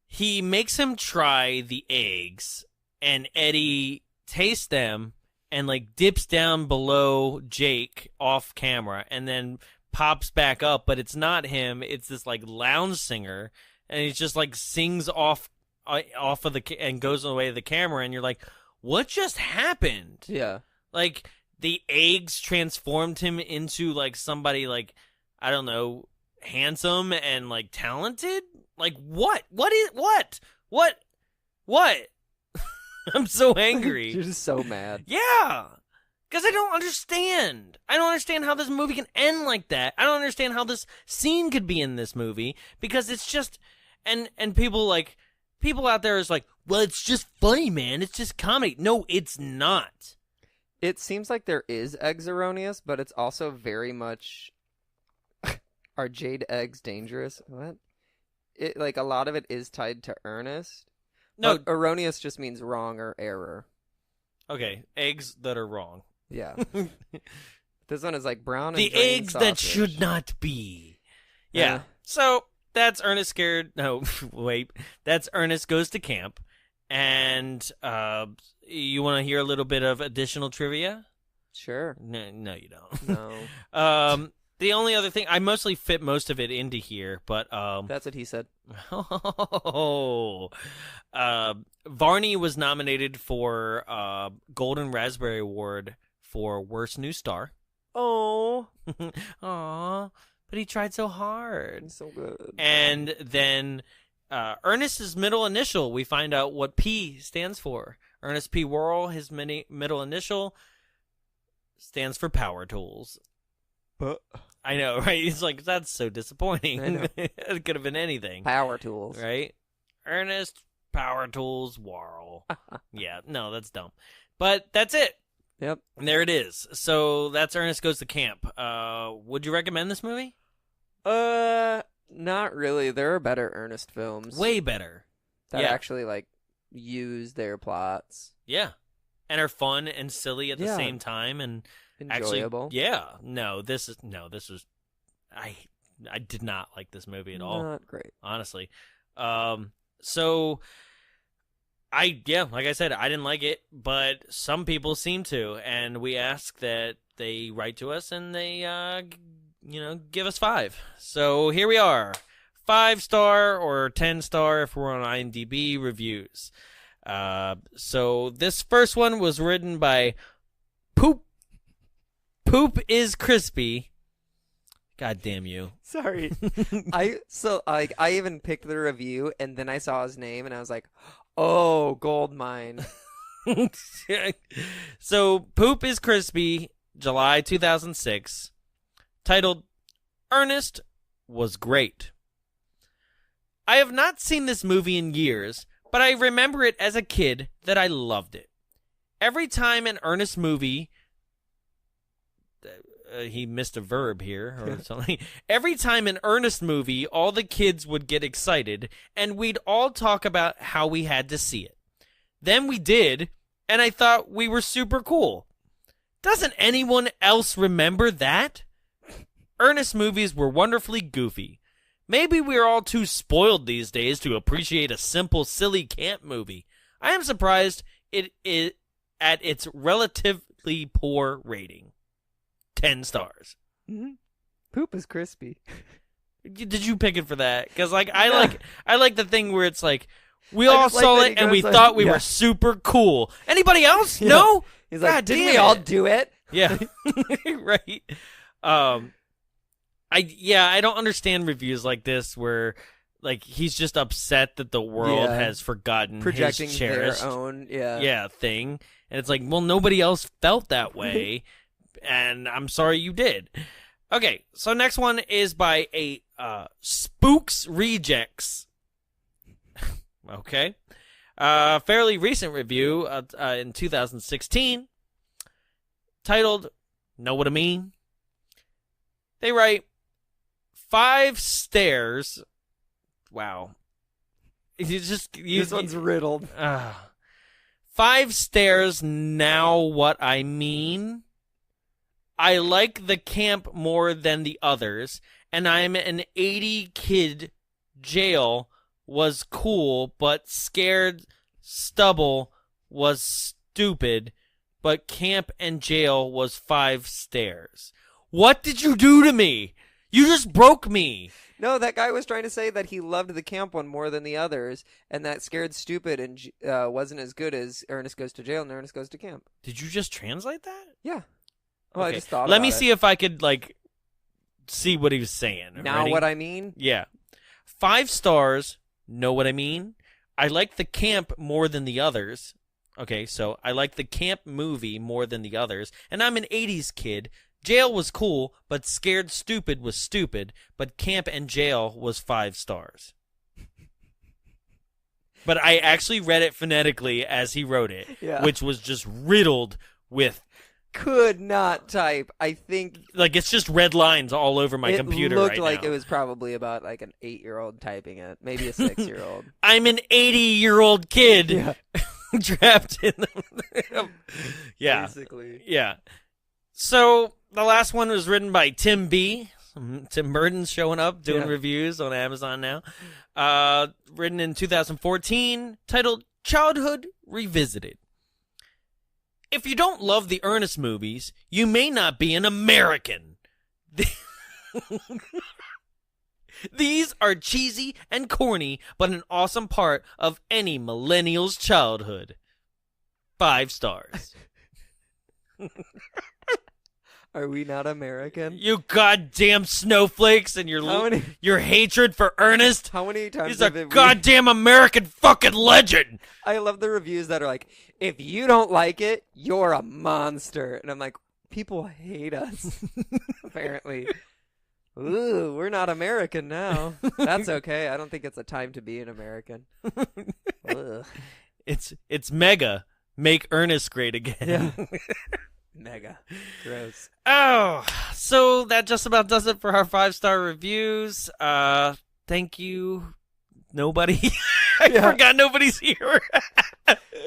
he makes him try the eggs, and Eddie tastes them and like dips down below Jake off camera, and then pops back up, but it's not him. It's this like lounge singer, and he just like sings off of and goes away to the camera, and you're like, what just happened? Yeah. Like the eggs transformed him into like somebody like, I don't know, handsome and like talented. Like what? What? I'm so angry. You're just so mad. Yeah. Because I don't understand. I don't understand how this movie can end like that. I don't understand how this scene could be in this movie, because it's just, and people out there is like, well, it's just funny, man. It's just comedy. No, it's not. It seems like there is Eggs Erroneous, but it's also very much, are jade eggs dangerous? What? It like a lot of it is tied to Ernest. No, but erroneous just means wrong or error. Okay, eggs that are wrong. Yeah. This one is like brown and the drained eggs sausage. that should not be. Yeah. So that's Ernest scared. No, wait. That's Ernest Goes to Camp. And you want to hear a little bit of additional trivia? Sure. No, you don't. No. The only other thing, I mostly fit most of it into here, but That's what he said. Varney was nominated for Golden Raspberry Award for Worst New Star. Oh. Aw, but he tried so hard. It's so good. And then Ernest's middle initial, we find out what P stands for. Ernest P. Worrell, his middle initial stands for Power Tools. But I know, right? He's like, that's so disappointing. I know. It could have been anything. Power Tools. Right? Ernest Power Tools Worrell. Yeah, no, that's dumb. But that's it. Yep. And there it is. So that's Ernest Goes to Camp. Would you recommend this movie? Not really. There are better Ernest films. Way better. that yeah. actually like use their plots. Yeah. And are fun and silly at the same time and Enjoyable. Actually, yeah. This was I did not like this movie at all. Not great. Honestly. So like I said, I didn't like it, but some people seem to, and we ask that they write to us and they give us 5. So here we are. 5-star or 10-star if we're on IMDb reviews. So this first one was written by Poop is Crispy. God damn you. Sorry. I even picked the review and then I saw his name and I was like, oh, gold mine. So Poop is Crispy, July 2006, titled Ernest Was Great. I have not seen this movie in years, but I remember it as a kid that I loved it. Every time an Ernest movie... he missed a verb here or something. Every time an Ernest movie, all the kids would get excited, and we'd all talk about how we had to see it. Then we did, and I thought we were super cool. Doesn't anyone else remember that? Ernest movies were wonderfully goofy. Maybe we're all too spoiled these days to appreciate a simple, silly camp movie. I am surprised it is at its relatively poor rating. 10 stars. Mm-hmm. Poop is crispy. Did you pick it for that? Because I like the thing where it's like we all saw like it and we thought we were super cool. Anybody else? Yeah. No. He's like, didn't we all do it? Yeah. Right. I don't understand reviews like this where like he's just upset that the world has forgotten projecting his cherished their own thing, and it's like, well, nobody else felt that way. And I'm sorry you did. Okay, so next one is by a Spooks Rejects. Okay. Fairly recent review in 2016 titled Know What I Mean? They write 5 stairs. Wow. This one's riddled. 5 stairs, now what I mean? I like the camp more than the others, and I'm an 80 kid. Jail was cool, but scared stubble was stupid, but camp and jail was 5 stairs. What did you do to me? You just broke me. No, that guy was trying to say that he loved the camp one more than the others, and that Scared Stupid and wasn't as good as Ernest Goes to Jail and Ernest Goes to Camp. Did you just translate that? Yeah. Well, I Okay. just thought Let about me it. see if I could, see what he was saying. Now Ready? what I mean? Yeah. 5 stars, know what I mean? I like the camp more than the others. Okay, so I like the camp movie more than the others, and I'm an 80s kid. Jail was cool, but Scared Stupid was stupid, but Camp and Jail was 5 stars. But I actually read it phonetically as he wrote it, Yeah. which was just riddled with, Could not type. I think it's just red lines all over my computer It looked right like now. it was probably about like an 8-year-old typing it, maybe a 6-year-old. I'm an 80-year-old kid Yeah. trapped in the... Yeah. Basically. Yeah. So the last one was written by Tim B. Tim Burton's showing up, doing reviews on Amazon now. Written in 2014, titled Childhood Revisited. If you don't love the Ernest movies, you may not be an American. These are cheesy and corny, but an awesome part of any millennial's childhood. 5 stars. Are we not American? You goddamn snowflakes and your hatred for Ernest. How many times He's a have we... goddamn American fucking legend. I love the reviews that are like, if you don't like it, you're a monster. And I'm like, people hate us, apparently. Ooh, we're not American now. That's okay. I don't think it's a time to be an American. Ugh. It's mega. Make Ernest great again. Yeah. Mega. Gross. Oh, so that just about does it for our 5-star reviews. Thank you, nobody. I forgot nobody's here.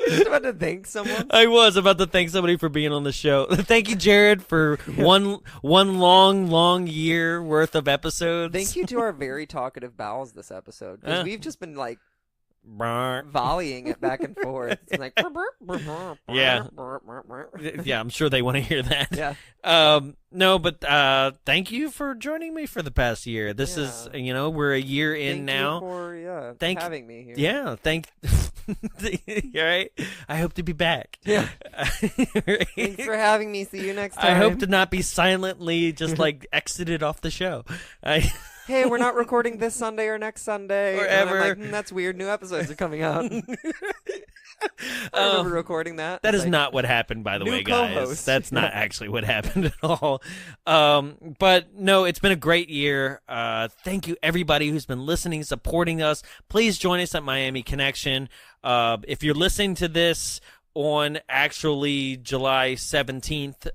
Just about to thank someone. I was about to thank somebody for being on the show. Thank you, Jared, for one long year worth of episodes. Thank you to our very talkative bowels this episode, because we've just been like Brr. volleying it back and forth. It's like Yeah. Yeah, I'm sure they want to hear that. Yeah. No, but thank you for joining me for the past year. This is, we're a year in Thank now. you for having me here. Yeah, all right. I hope to be back. Yeah. Thanks for having me. See you next time. I hope to not be silently just exited off the show. Hey, we're not recording this Sunday or next Sunday. Or and ever. I'm like, that's weird. New episodes are coming out. I remember recording that. That It's is like, not what happened, by the new way, guys. co-host. That's not actually what happened at all. But no, it's been a great year. Thank you, everybody who's been listening, supporting us. Please join us at Miami Connection. If you're listening to this on actually July 17th,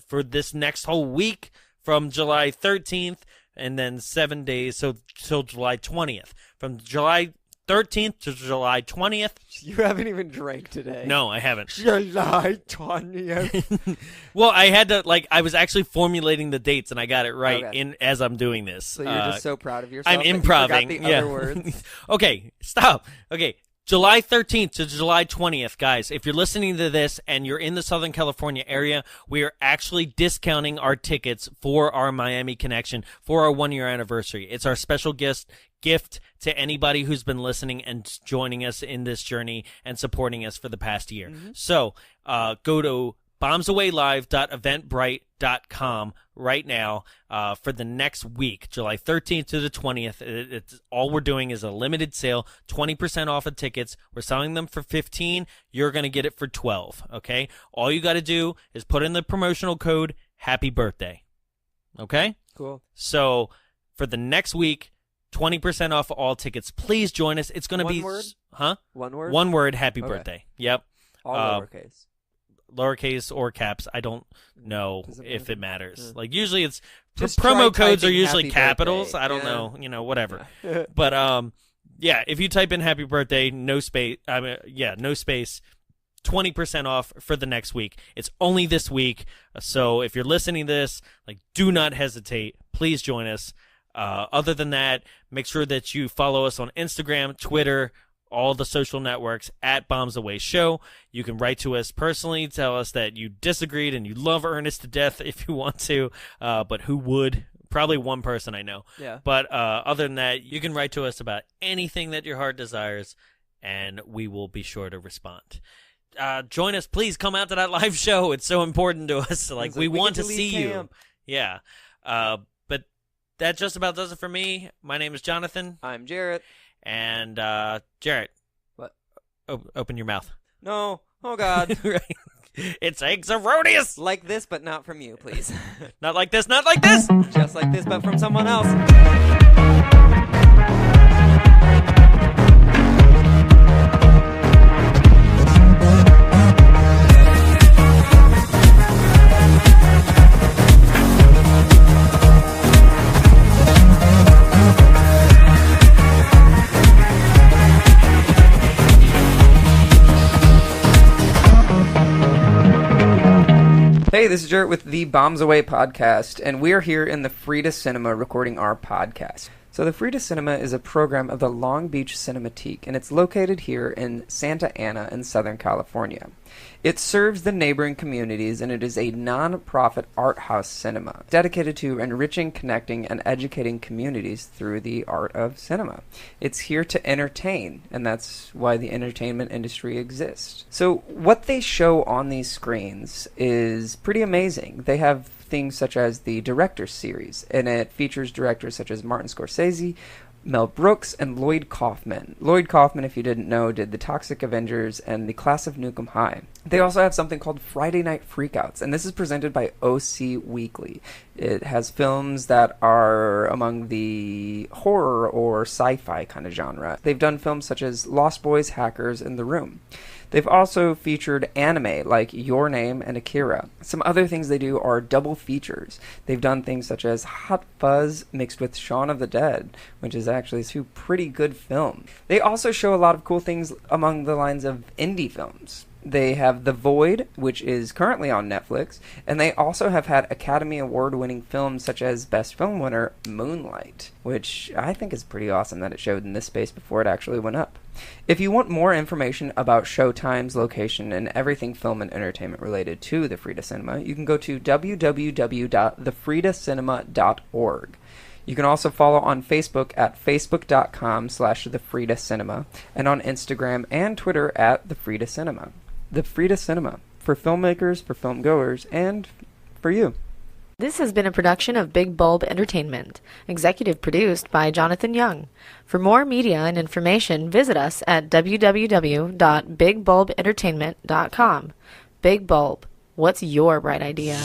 for this next whole week from July 13th, and then 7 days, so till July 20th. From July 13th to July 20th. You haven't even drank today. No, I haven't. July 20th. Well, I had to, I was actually formulating the dates, and I got it right Okay. as I'm doing this. So you're just so proud of yourself. I'm that you improving. forgot the Yeah. other words. Okay, stop. Okay, July 13th to July 20th, guys. If you're listening to this and you're in the Southern California area, we are actually discounting our tickets for our Miami Connection for our 1-year anniversary. It's our special gift to anybody who's been listening and joining us in this journey and supporting us for the past year. Mm-hmm. So go to bombsawaylive.eventbrite.com right now for the next week, July 13th to the 20th. It's all we're doing is a limited sale, 20% off of tickets. We're selling them for $15. You're going to get it for $12, okay? All you got to do is put in the promotional code Happy Birthday, okay? Cool. So for the next week, 20% off all tickets. Please join us. It's going to be... One word? Huh? One word? One word, Happy Okay. Birthday. Yep. All lowercase. Lowercase or caps. I don't know Does it if matter? it matters. Yeah. Usually it's Just promo try codes are typing usually happy capitals. birthday. I don't Yeah. know, whatever. Yeah. But yeah, if you type in Happy Birthday, no space, no space, 20% off for the next week. It's only this week. So if you're listening to this, do not hesitate. Please join us. Other than that, make sure that you follow us on Instagram, Twitter, all the social networks at Bombs Away Show. You can write to us personally, tell us that you disagreed and you love Ernest to death if you want to, but who would? Probably one person I know. Yeah. But other than that, you can write to us about anything that your heart desires, and we will be sure to respond. Join us. Please come out to that live show. It's so important to us. Like, we want to see you. Yeah. But that just about does it for me. My name is Jonathan. I'm Jarrett. And Jarrett. What? Open your mouth. No. Oh, God. Right. It's Eggs Erroneous. Like this, but not from you, please. Not like this, not like this. Just like this, but from someone else. Hey, this is Jarrett with the Bombs Away podcast, and we're here in the Frida Cinema recording our podcast. So the Frida Cinema is a program of the Long Beach Cinematique, and it's located here in Santa Ana in Southern California. It serves the neighboring communities, and it is a non-profit art house cinema dedicated to enriching, connecting, and educating communities through the art of cinema. It's here to entertain, and that's why the entertainment industry exists. So what they show on these screens is pretty amazing. They have things such as the Director's Series, and it features directors such as Martin Scorsese, Mel Brooks, and Lloyd Kaufman. Lloyd Kaufman, if you didn't know, did The Toxic Avengers and The Class of Nukem High. They also have something called Friday Night Freakouts, and this is presented by OC Weekly. It has films that are among the horror or sci-fi kind of genre. They've done films such as Lost Boys, Hackers, and The Room. They've also featured anime like Your Name and Akira. Some other things they do are double features. They've done things such as Hot Fuzz mixed with Shaun of the Dead, which is actually two pretty good films. They also show a lot of cool things among the lines of indie films. They have The Void, which is currently on Netflix, and they also have had Academy Award-winning films such as Best Film winner Moonlight, which I think is pretty awesome that it showed in this space before it actually went up. If you want more information about showtimes, location, and everything film and entertainment related to the Frida Cinema, you can go to www.thefridacinema.org. You can also follow on Facebook at facebook.com/thefridacinema and on Instagram and Twitter at The Frida Cinema. The Frida Cinema, for filmmakers, for film goers, and for you. This has been a production of Big Bulb Entertainment, executive produced by Jonathan Young. For more media and information, visit us at www.bigbulbentertainment.com. Big Bulb, what's your bright idea?